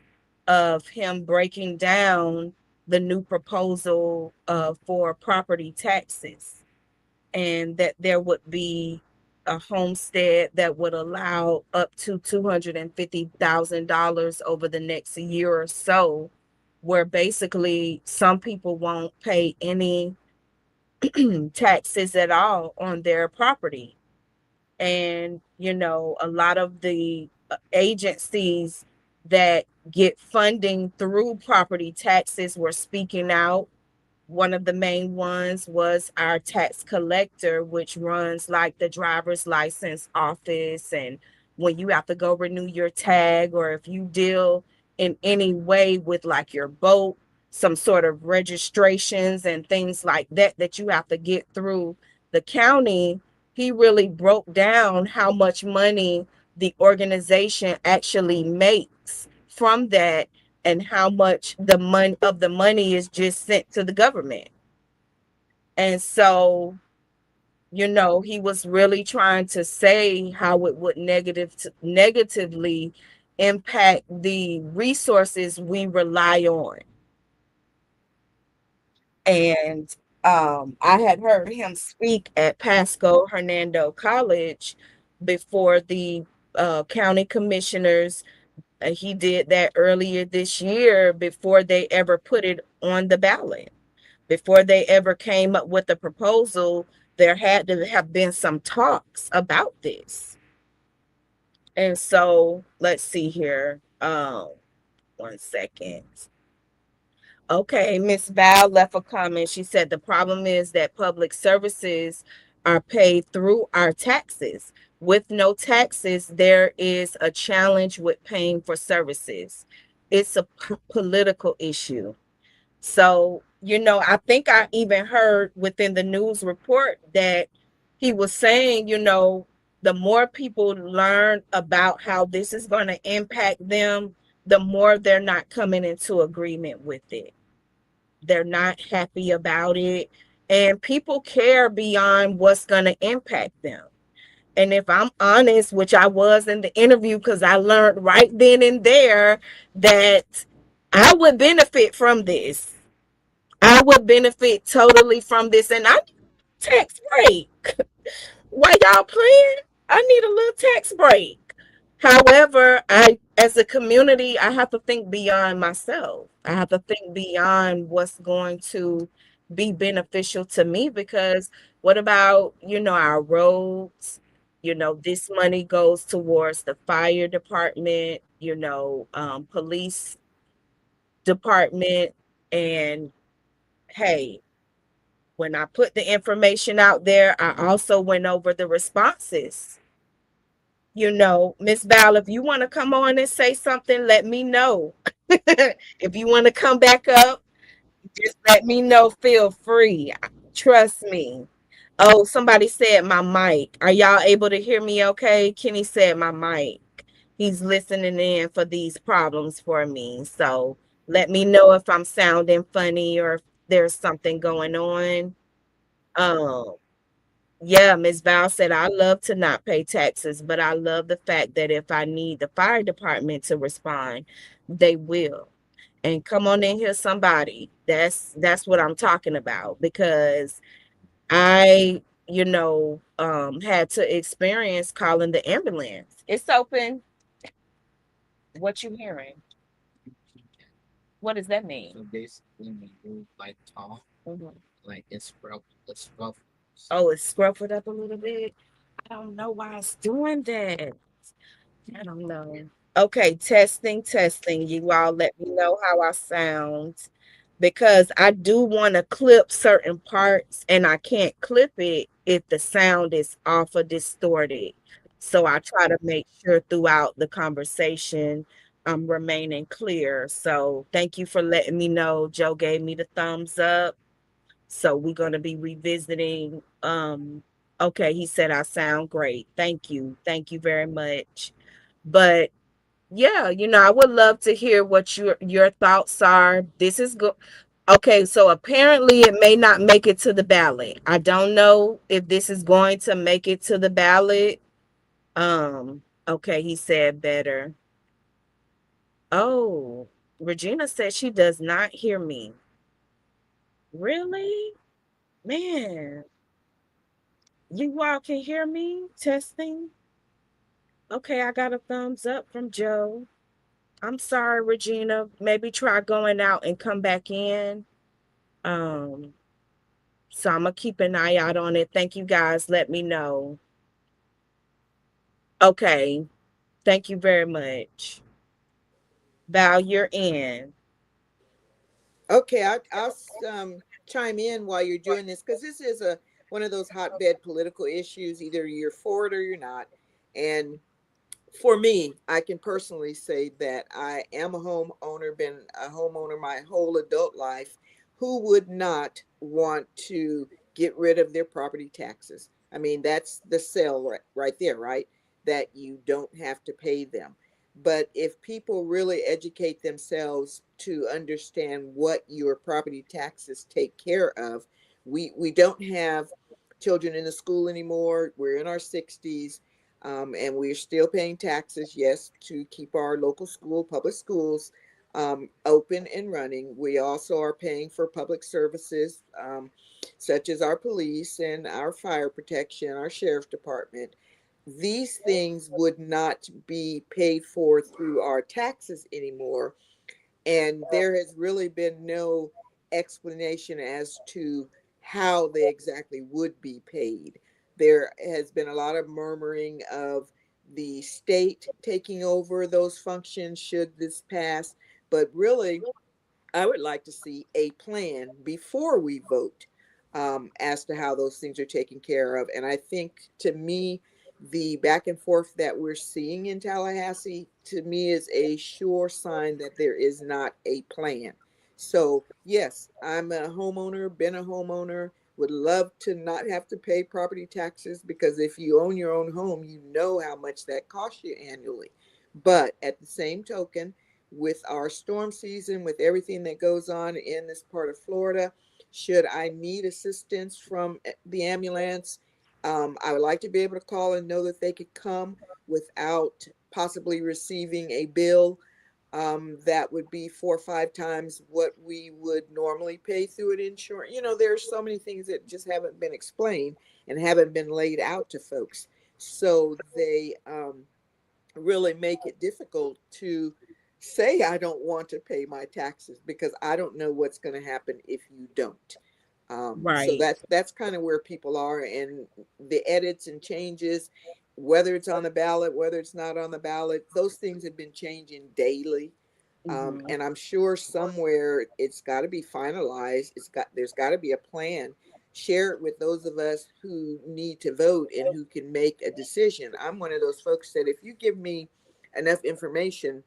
A: of him breaking down the new proposal for property taxes, and that there would be a homestead that would allow up to $250,000 over the next year or so, where basically some people won't pay any taxes at all on their property. And, you know, a lot of the agencies that get funding through property taxes were speaking out. One of the main ones was our tax collector, which runs like the driver's license office. And when you have to go renew your tag, or if you deal in any way with like your boat, some sort of registrations and things like that, that you have to get through the county, he really broke down how much money the organization actually makes from that, and how much the money is just sent to the government. And so, you know, he was really trying to say how it would negatively impact the resources we rely on. And I had heard him speak at Pasco Hernando College before the county commissioners. He did that earlier this year before they ever put it on the ballot. Before they ever came up with the proposal, there had to have been some talks about this. And so let's see here. 1 second. Okay, Miss Val left a comment. She said the problem is that public services are paid through our taxes. With no taxes, there is a challenge with paying for services. It's a political issue. So, you know, I think I even heard within the news report that he was saying, you know, the more people learn about how this is going to impact them, the more they're not coming into agreement with it. They're not happy about it. And people care beyond what's going to impact them. And if I'm honest, which I was in the interview, because I learned right then and there that I would benefit from this. I would benefit totally from this, and I tax break. Why y'all playing? I need a little tax break. However, as a community, I have to think beyond myself. I have to think beyond what's going to be beneficial to me, because what about, our roads? This money goes towards the fire department, police department. And hey, when I put the information out there, I also went over the responses. Miss Val, if you want to come on and say something, let me know. If you want to come back up, just let me know. Feel free. Trust me. Oh, somebody said my mic. Are y'all able to hear me okay? Kenny said my mic. He's listening in for these problems for me. So let me know if I'm sounding funny or if there's something going on. Um, yeah, Ms. Val said, I love to not pay taxes, but I love the fact that if I need the fire department to respond, they will. And come on in here, somebody. That's what I'm talking about, because I, had to experience calling the ambulance. It's open. What you hearing? What does that mean? So basically, when you like talk, like it's rough. Oh, it's scruffed up a little bit. I don't know why it's doing that. I don't know. Okay, testing, testing. You all let me know how I sound, because I do want to clip certain parts and I can't clip it if the sound is off or distorted. So I try to make sure throughout the conversation I'm remaining clear. So thank you for letting me know. Joe gave me the thumbs up. So we're going to be revisiting. Okay, he said I sound great. Thank you. Thank you very much. But yeah, I would love to hear what your thoughts are. This is good. Okay, so apparently it may not make it to the ballot. I don't know if this is going to make it to the ballot. Okay, he said better. Oh, Regina said she does not hear me. Really? Man, you all can hear me? Testing. Okay, I got a thumbs up from Joe. I'm sorry, Regina. Maybe try going out and come back in. Um, so I'm gonna keep an eye out on it. Thank you guys. Let me know. Okay. Thank you very much. Val, you're in.
B: Okay, I'll chime in while you're doing this, because this is a one of those hotbed political issues. Either you're for it or you're not. And for me, I can personally say that I am a homeowner, been a homeowner my whole adult life. Who would not want to get rid of their property taxes? I mean, that's the sell right there, right? That you don't have to pay them. But if people really educate themselves to understand what your property taxes take care of, we don't have children in the school anymore. We're in our 60s, and we're still paying taxes, yes, to keep our local public schools, open and running. We also are paying for public services, such as our police and our fire protection, our sheriff's department. These things would not be paid for through our taxes anymore. And there has really been no explanation as to how they exactly would be paid. There has been a lot of murmuring of the state taking over those functions should this pass, but really, I would like to see a plan before we vote, as to how those things are taken care of. And I think, to me, the back and forth that we're seeing in Tallahassee, to me, is a sure sign that there is not a plan. So, yes, I'm a homeowner, been a homeowner, would love to not have to pay property taxes, because if you own your own home, you know how much that costs you annually. But at the same token, with our storm season, with everything that goes on in this part of Florida, should I need assistance from the ambulance, I would like to be able to call and know that they could come without possibly receiving a bill. that would be 4 or 5 times what we would normally pay through an insurance. There's so many things that just haven't been explained and haven't been laid out to folks. So they really make it difficult to say, I don't want to pay my taxes because I don't know what's going to happen if you don't. So
A: Right.
B: that's kind of where people are, and the edits and changes, whether it's on the ballot, whether it's not on the ballot, those things have been changing daily.
A: Mhm.
B: And I'm sure somewhere it's got to be finalized. There's got to be a plan. Share it with those of us who need to vote and who can make a decision. I'm one of those folks that if you give me enough information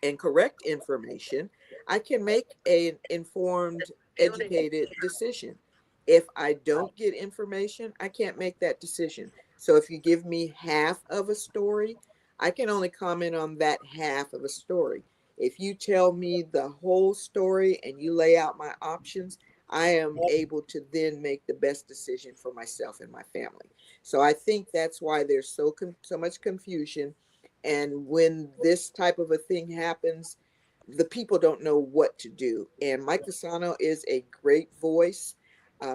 B: and correct information, I can make an informed, educated decision. If I don't get information, I can't make that decision. So if you give me half of a story, I can only comment on that half of a story. If you tell me the whole story and you lay out my options, I am able to then make the best decision for myself and my family. So I think that's why there's so much confusion, and when this type of a thing happens, the people don't know what to do. And Mike Fasano is a great voice.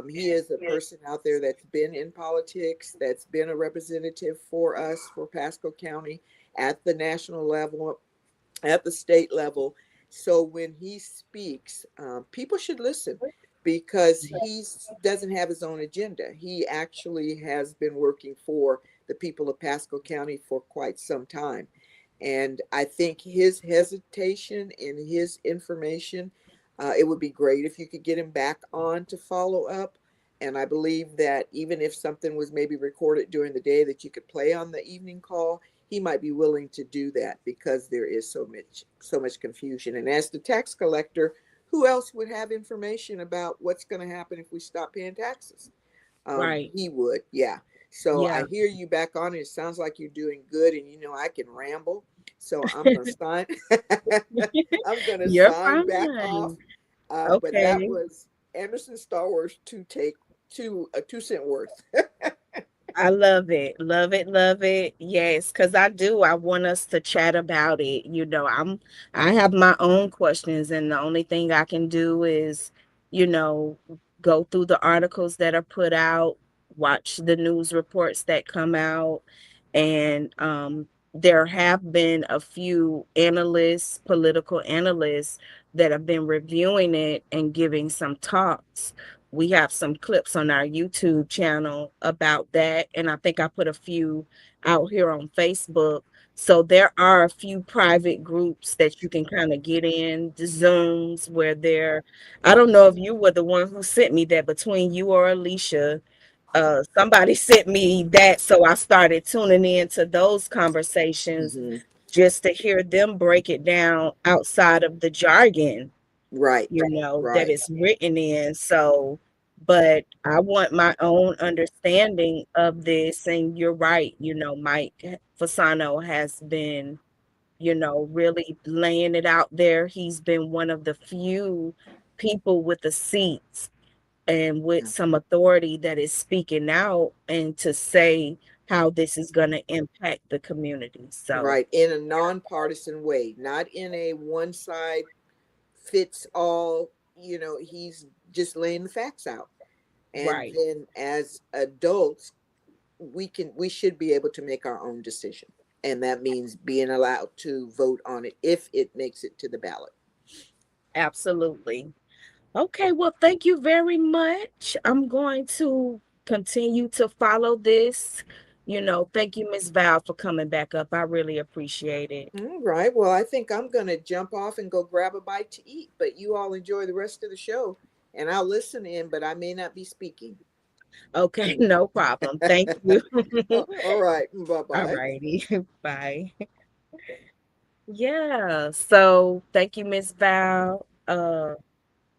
B: He is a person out there that's been in politics, that's been a representative for us, for Pasco County, at the national level, at the state level. So when he speaks, people should listen because he doesn't have his own agenda. He actually has been working for the people of Pasco County for quite some time. And I think his hesitation and his information, it would be great if you could get him back on to follow up. And I believe that even if something was maybe recorded during the day that you could play on the evening call, he might be willing to do that because there is so much confusion. And as the tax collector, who else would have information about what's going to happen if we stop paying taxes?
A: Right.
B: He would, yeah. So
A: Yeah.
B: I hear you back on. It sounds like you're doing good, and I can ramble. So I'm gonna sign. I'm gonna
A: You're
B: sign back off.
A: fine.
B: But that
A: Okay.
B: was Anderson-Stallworth to take a 2 cent worth.
A: I love it. Love it, love it. Yes, because I do. I want us to chat about it. I have my own questions, and the only thing I can do is, you know, go through the articles that are put out, watch the news reports that come out, and there have been a few analysts, political analysts, that have been reviewing it and giving some talks. We have some clips on our YouTube channel about that, and I think I put a few out here on Facebook. So there are a few private groups that you can kind of get in, the Zooms where I don't know if you were the one who sent me that, between you or Alicia, somebody sent me that, so I started tuning into those conversations
B: Hmm.
A: just to hear them break it down outside of the jargon,
B: Right,
A: that
B: right.
A: is written in. So, but I want my own understanding of this. And you're right, Mike Fasano has been, really laying it out there. He's been one of the few people with the seats and with
B: Yeah.
A: some authority that is speaking out and to say how this is going to impact the community. So,
B: Right. In a nonpartisan way, not in a one side fits all. He's just laying the facts out. And
A: right.
B: then as adults, we should be able to make our own decision. And that means being allowed to vote on it if it makes it to the ballot.
A: Absolutely. Okay, well, thank you very much. I'm going to continue to follow this. Thank you, Miss Val, for coming back up. I really appreciate it.
B: All right. Well, I think I'm going to jump off and go grab a bite to eat, but you all enjoy the rest of the show, and I'll listen in, but I may not be speaking.
A: Okay, no problem. Thank you.
B: All right. Bye
A: All
B: bye.
A: righty. Bye. Yeah. So thank you, Miss Val.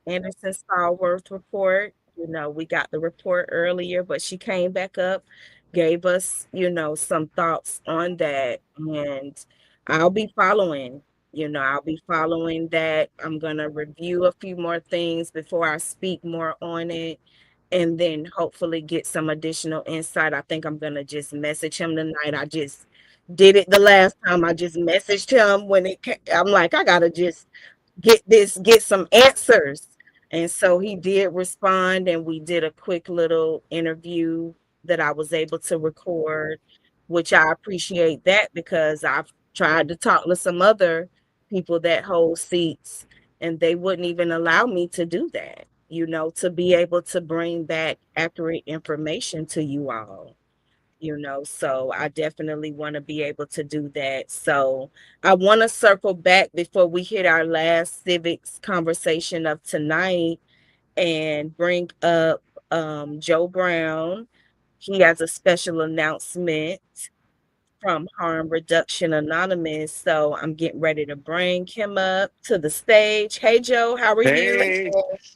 A: Anderson-Stallworth Report. We got the report earlier, but she came back up, gave us, some thoughts on that. And I'll be following, I'll be following that. I'm going to review a few more things before I speak more on it. And then hopefully get some additional insight. I think I'm going to just message him tonight. I just did it the last time. I just messaged him when I'm like, I gotta just get some answers. And so he did respond, and we did a quick little interview that I was able to record, which I appreciate that because I've tried to talk to some other people that hold seats, and they wouldn't even allow me to do that, to be able to bring back accurate information to you all. So I definitely want to be able to do that. So I want to circle back before we hit our last civics conversation of tonight and bring up Joe Brown. He has a special announcement from Harm Reduction Anonymous. So I'm getting ready to bring him up to the stage. Hey, Joe, how are you?
G: Hey,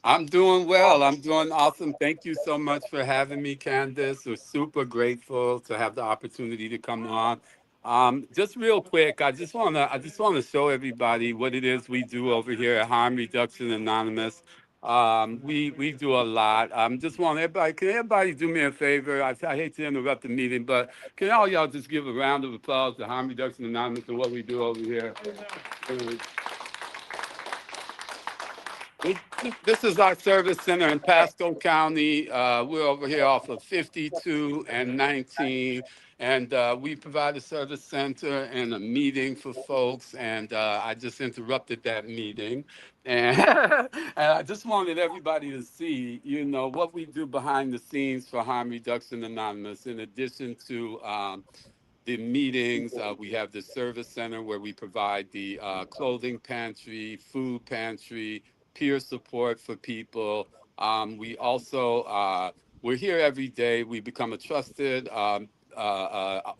G: I'm doing well. I'm doing awesome. Thank you so much for having me, Candace. We're super grateful to have the opportunity to come on. Just real quick, I just wanna show everybody what it is we do over here at Harm Reduction Anonymous. We do a lot. Just want everybody. Can everybody do me a favor? I hate to interrupt the meeting, but can all y'all just give a round of applause to Harm Reduction Anonymous and what we do over here? This is our service center in Pasco County. We're over here off of 52 and 19, and we provide a service center and a meeting for folks. And I just interrupted that meeting, and, and I just wanted everybody to see, what we do behind the scenes for Harm Reduction Anonymous. In addition to the meetings. We have the service center where we provide the clothing pantry, food pantry, peer support for people. We also, we're here every day. We become a trusted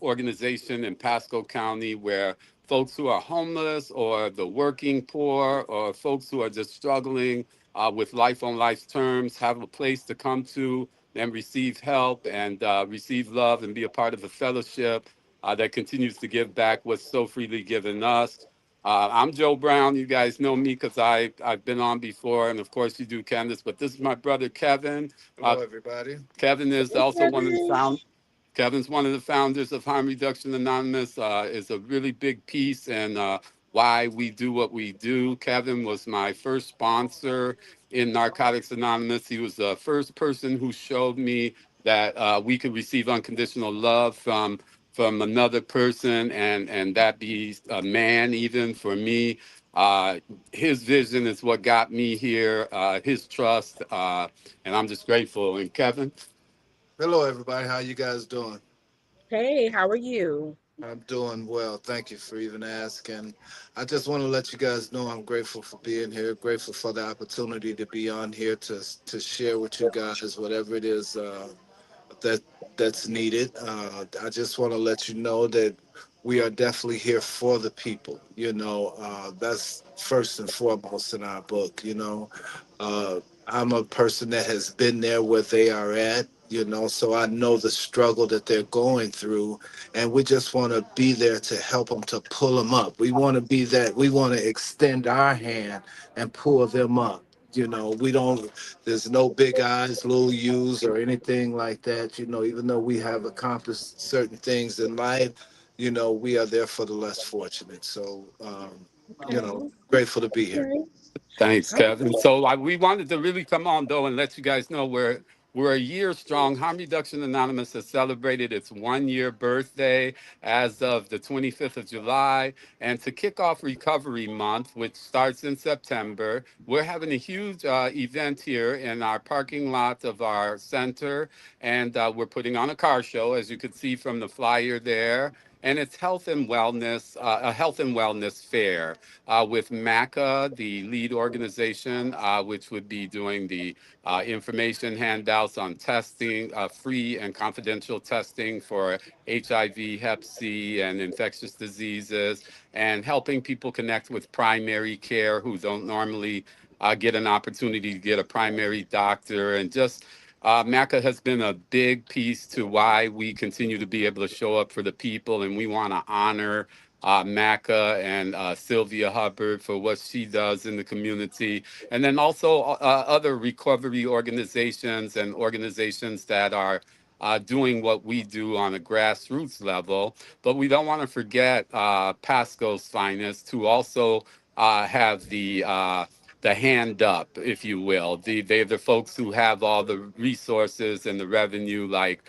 G: organization in Pasco County where folks who are homeless or the working poor or folks who are just struggling with life on life's terms have a place to come to and receive help and receive love and be a part of a fellowship that continues to give back what's so freely given us. I'm Joe Brown. You guys know me because I've been on before, and of course you do, Candace. But this is my brother Kevin. Hello, everybody. Kevin is also one of the Kevin's one of the founders of Harm Reduction Anonymous. Is a really big piece and why we do what we do. Kevin was my first sponsor in Narcotics Anonymous. He was the first person who showed me that we could receive unconditional love from another person, and that be a man even for me. His vision is what got me here, his trust, and I'm just grateful. And Kevin? Hello, everybody. How you guys doing?
A: Hey, how are you?
G: I'm doing well. Thank you for even asking. I just want to let you guys know I'm grateful for being here, grateful for the opportunity to be on here to share with you guys whatever it is that that's needed. I just want to let you know that we are definitely here for the people. That's first and foremost in our book. I'm a person that has been there where they are at. So I know the struggle that they're going through, and we just want to be there to help them, to pull them up. We want to be that. We want to extend our hand and pull them up. We don't, there's no big eyes, little U's, or anything like that. Even though we have accomplished certain things in life, we are there for the less fortunate. So,
A: Okay.
G: grateful to be here.
A: Okay.
G: Thanks, Kevin.
A: Okay.
G: So we wanted to really come on though and let you guys know we're a year strong. Harm Reduction Anonymous has celebrated its 1 year birthday as of the 25th of July. And to kick off Recovery Month, which starts in September, we're having a huge event here in our parking lot of our center. And we're putting on a car show, as you could see from the flyer there. And it's health and wellness, a health and wellness fair with MAACA, the lead organization, which would be doing the information handouts on testing, free and confidential testing for HIV, Hep C, and infectious diseases, and helping people connect with primary care who don't normally get an opportunity to get a primary doctor. And just MAACA has been a big piece to why we continue to be able to show up for the people, and we want to honor MAACA and Sylvia Hubbard for what she does in the community. And then also other recovery organizations and organizations that are doing what we do on a grassroots level. But we don't want to forget Pasco's finest, who also have the hand up, if you will. They're the folks who have all the resources and the revenue, like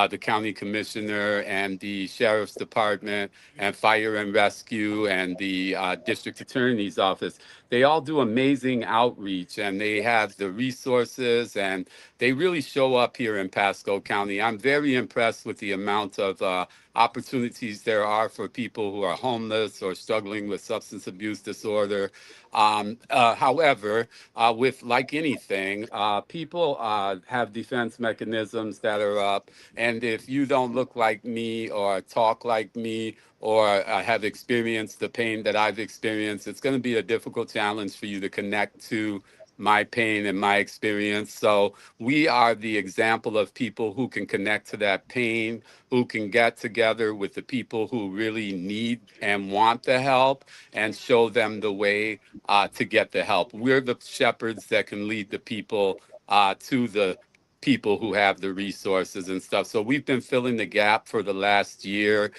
G: the county commissioner and the sheriff's department and fire and rescue and the district attorney's office. They all do amazing outreach, and they have the resources, and they really show up here in Pasco County. I'm very impressed with the amount of opportunities there are for people who are homeless or struggling with substance abuse disorder. However, with like anything, people have defense mechanisms that are up. And if you don't look like me or talk like me or have experienced the pain that I've experienced, it's going to be a difficult challenge for you to connect to my pain and my experience. So we are the example of people who can connect to that pain, who can get together with the people who really need and want the help and show them the way to get the help. We're the shepherds that can lead the people to the people who have the resources and stuff. So we've been filling the gap for the last year.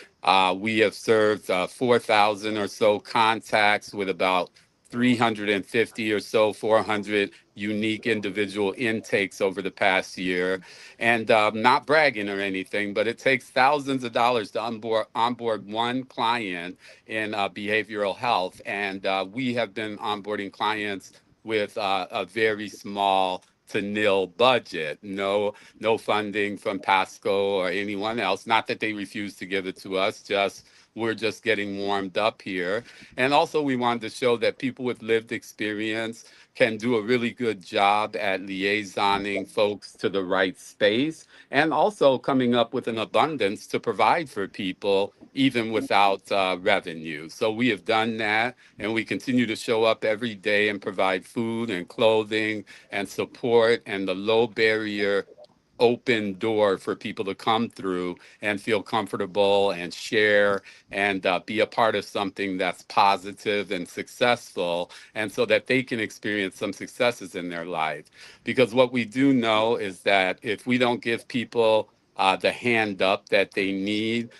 G: We have served 4,000 or so contacts with about 350 or so, 400 unique individual intakes over the past year. And not bragging or anything, but it takes thousands of dollars to onboard one client in behavioral health. And we have been onboarding clients with a very small to nil budget, no funding from Pasco or anyone else. Not that they refuse to give it to us, just we're just getting warmed up here. And also we wanted to show that people with lived experience can do a really good job at liaisoning folks to the right space and also coming up with an abundance to provide for people even without revenue. So we have done that, and we continue to show up every day and provide food and clothing and support and the low barrier open door for people to come through and feel comfortable and share and be a part of something that's positive and successful, and so that they can experience some successes in their life. Because what we do know is that if we don't give people the hand up that they need,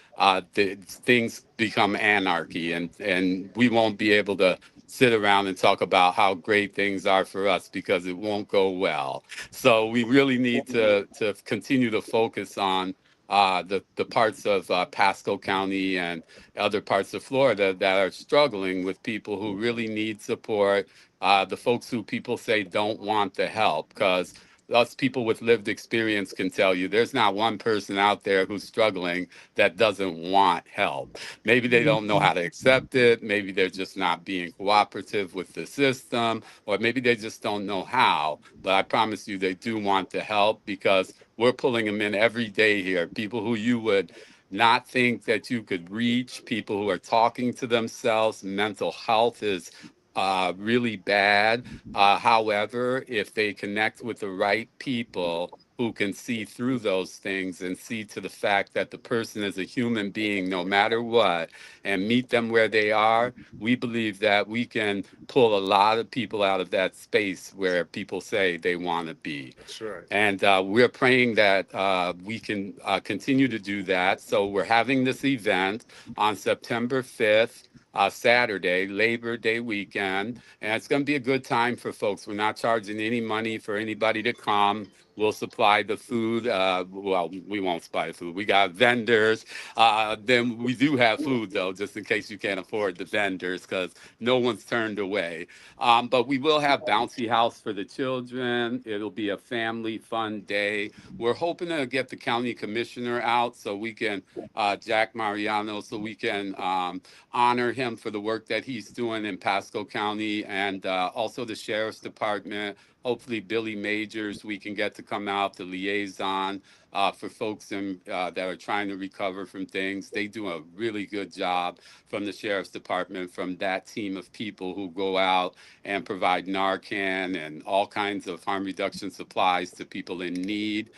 G: things become anarchy, and we won't be able to sit around and talk about how great things are for us because it won't go well. So we really need to continue to focus on the parts of Pasco County and other parts of Florida that are struggling with people who really need support, the folks who people say don't want the help, because us people with lived experience can tell you there's not one person out there who's struggling that doesn't want help. Maybe they don't know how to accept it. Maybe they're just not being cooperative with the system, or maybe they just don't know how. But I promise you, they do want the help because we're pulling them in every day here. People who you would not think that you could reach, people who are talking to themselves. Mental health is really bad. However, if they connect with the right people who can see through those things and see to the fact that the person is a human being no matter what, and meet them where they are, we believe that we can pull a lot of people out of that space where people say they want to be. That's right. And we're praying that we can continue to do that. So we're having this event on September 5th. Saturday, Labor Day weekend, and it's going to be a good time for folks. We're not charging any money for anybody to come. We'll supply the food. Well, we won't supply the food. We got vendors. Then we do have food, though, just in case you can't afford the vendors, because no one's turned away. But we will have bouncy house for the children. It'll be a family fun day. We're hoping to get the county commissioner out so we can, Jack Mariano, so we can honor him for the work that he's doing in Pasco County, and also the sheriff's department. Hopefully Billy Majors, we can get to come out, the liaison for folks that are trying to recover from things. They do a really good job from the sheriff's department, from that team of people who go out and provide Narcan and all kinds of harm reduction supplies to people in need.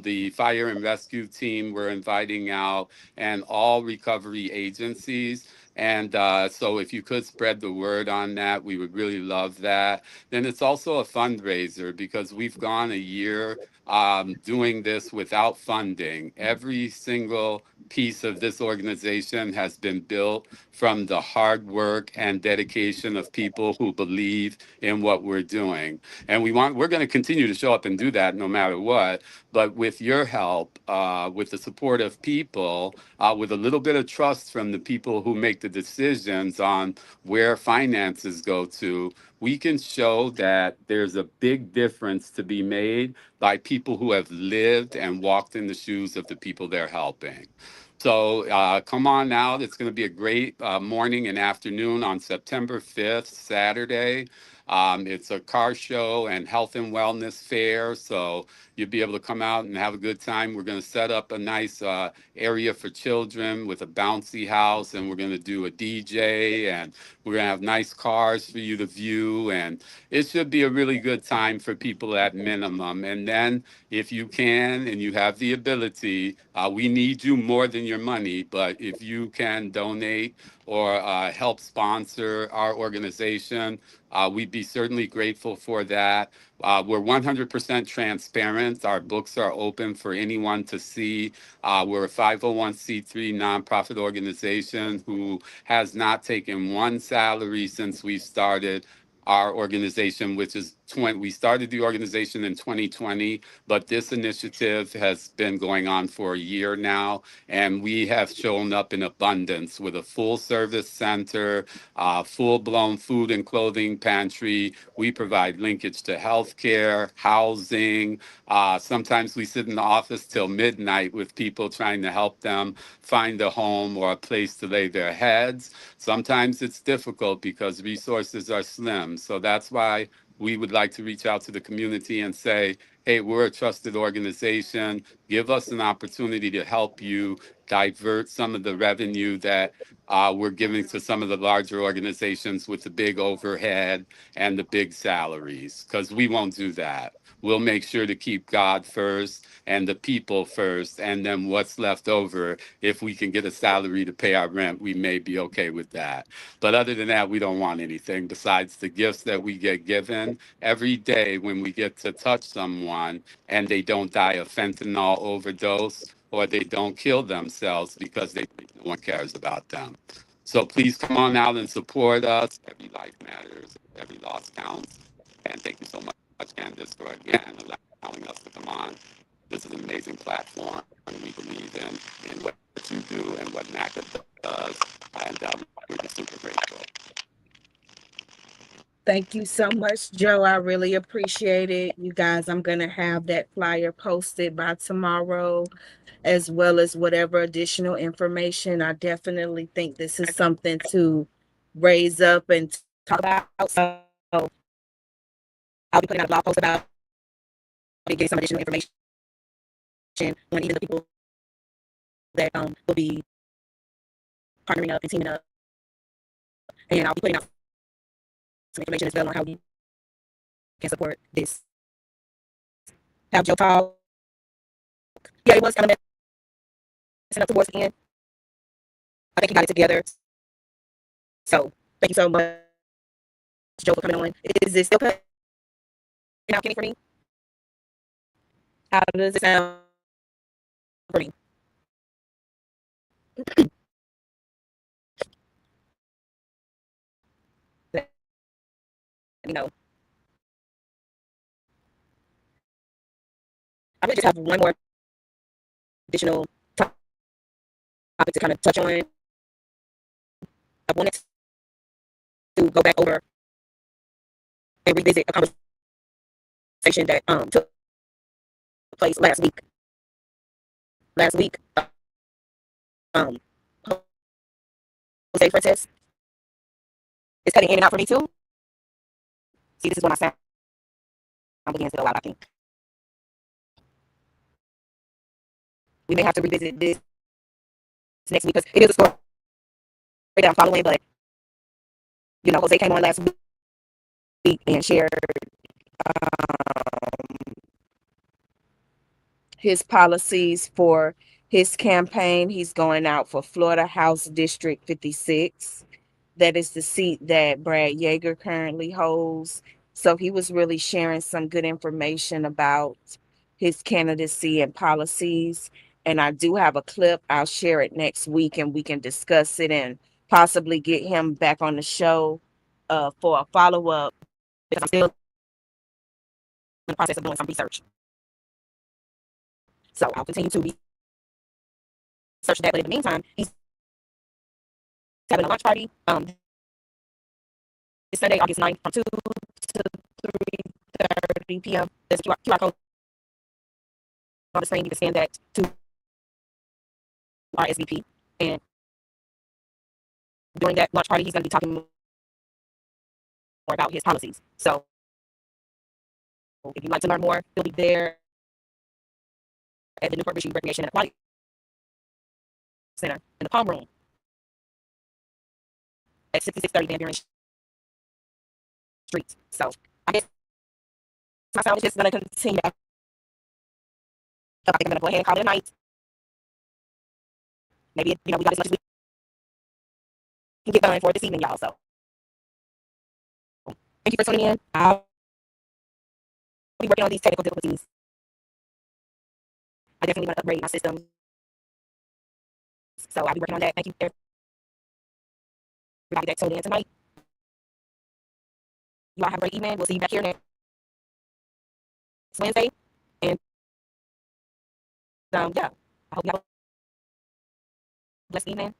G: The fire and rescue team we're inviting out, and all recovery agencies. And so if you could spread the word on that, we would really love that. Then it's also a fundraiser because we've gone a year doing this without funding. Every single piece of this organization has been built from the hard work and dedication of people who believe in what we're doing. And we're going to continue to show up and do that no matter what. But with your help, with the support of people, with a little bit of trust from the people who make the decisions on where finances go to, we can show that there's a big difference to be made by people who have lived and walked in the shoes of the people they're helping. So come on out. It's going to be a great morning and afternoon on September 5th, Saturday. It's a car show and health and wellness fair. So you'll be able to come out and have a good time. We're going to set up a nice area for children with a bouncy house, and we're going to do a DJ, and we're going to have nice cars for you to view. And it should be a really good time for people at minimum. And then if you can and you have the ability, we need you more than your money, but if you can donate or help sponsor our organization, we'd be certainly grateful for that. We're 100% transparent. Our books are open for anyone to see. We're a 501c3 nonprofit organization who has not taken one salary since we started our organization, which is we started the organization in 2020, but this initiative has been going on for a year now, and we have shown up in abundance with a full service center, full-blown food and clothing pantry. We provide linkage to healthcare, housing. Sometimes we sit in the office till midnight with people trying to help them find a home or a place to lay their heads. Sometimes it's difficult because resources are slim. So that's why we would like to reach out to the community and say, hey, we're a trusted organization. Give us an opportunity to help you divert some of the revenue that we're giving to some of the larger organizations with the big overhead and the big salaries, because we won't do that. We'll make sure to keep God first and the people first, and then what's left over, if we can get a salary to pay our rent, we may be okay with that. But other than that, we don't want anything besides the gifts that we get given every day when we get to touch someone and they don't die of fentanyl overdose or they don't kill themselves because no one cares about them. So please come on out and support us. Every life matters. Every loss counts. And thank you so much, Candace, for again allowing us to come on. This is an amazing platform, and we believe in what you do and what MAACA does, and we're just super grateful.
A: Thank you so much, Joe. I really appreciate it. You guys, I'm going to have that flyer posted by tomorrow, as well as whatever additional information. I definitely think this is something to raise up and talk about. So I'll be putting out a blog post about it, getting some additional information on even the people that will be partnering up and teaming up. And I'll be putting out some information as well on how you can support this. Have Joe talk. Yeah, it was kind of messing up towards the end. I think he got it together. So thank you so much, Joe, for coming on. Is this still cutting out, Kenny, for me? How does it sound for me? Let me know. I really just have one more additional topic to kind of touch on. I wanted to go back over and revisit a conversation that took place last week. Jose Frances is cutting in and out for me too. See, this is when my sound begins to go out, I think. We may have to revisit this next week because it is a story that I'm following, but Jose came on last week and shared his policies for his campaign. He's going out for Florida House District 56. That is the seat that Brad Yeager currently holds. So he was really sharing some good information about his candidacy and policies. And I do have a clip. I'll share it next week and we can discuss it and possibly get him back on the show for a follow-up, because I'm still in the process of doing some research. So I'll continue to research that. But in the meantime, he's having a lunch party this Sunday, August 9th from 2 to 3:30 p.m. There's a QR code on the screen. You can scan that to RSVP. And during that lunch party, he's going to be talking more about his policies. So if you'd like to learn more, he'll be there at the Newport Richie Recreation and Aquatic Center in the Palm Room at 6630 Van Buren Street. So I guess my sound is just going to continue. I think I'm going to go ahead and call it a night. Maybe, we got as much as we can get done for this evening, y'all. So thank you for tuning in. I'll be working on these technical difficulties. I definitely want to upgrade my system. So I'll be working on that. Thank you, everybody that tuned in tonight. You all have a great evening. We'll see you back here next Wednesday. And yeah, I hope you have a blessed evening.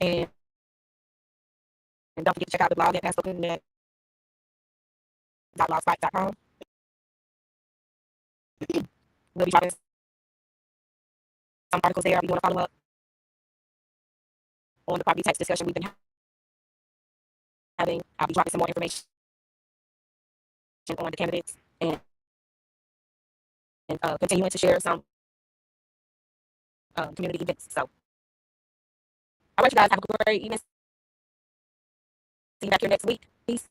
A: And don't forget to check out the blog at pascocounty.blogspot.com. We'll be dropping some articles there. I'll be doing a follow up on the property tax discussion we've been having. I'll be dropping some more information on the candidates and continuing to share some community events. So, all right, you guys, have a great evening. See you back here next week. Peace.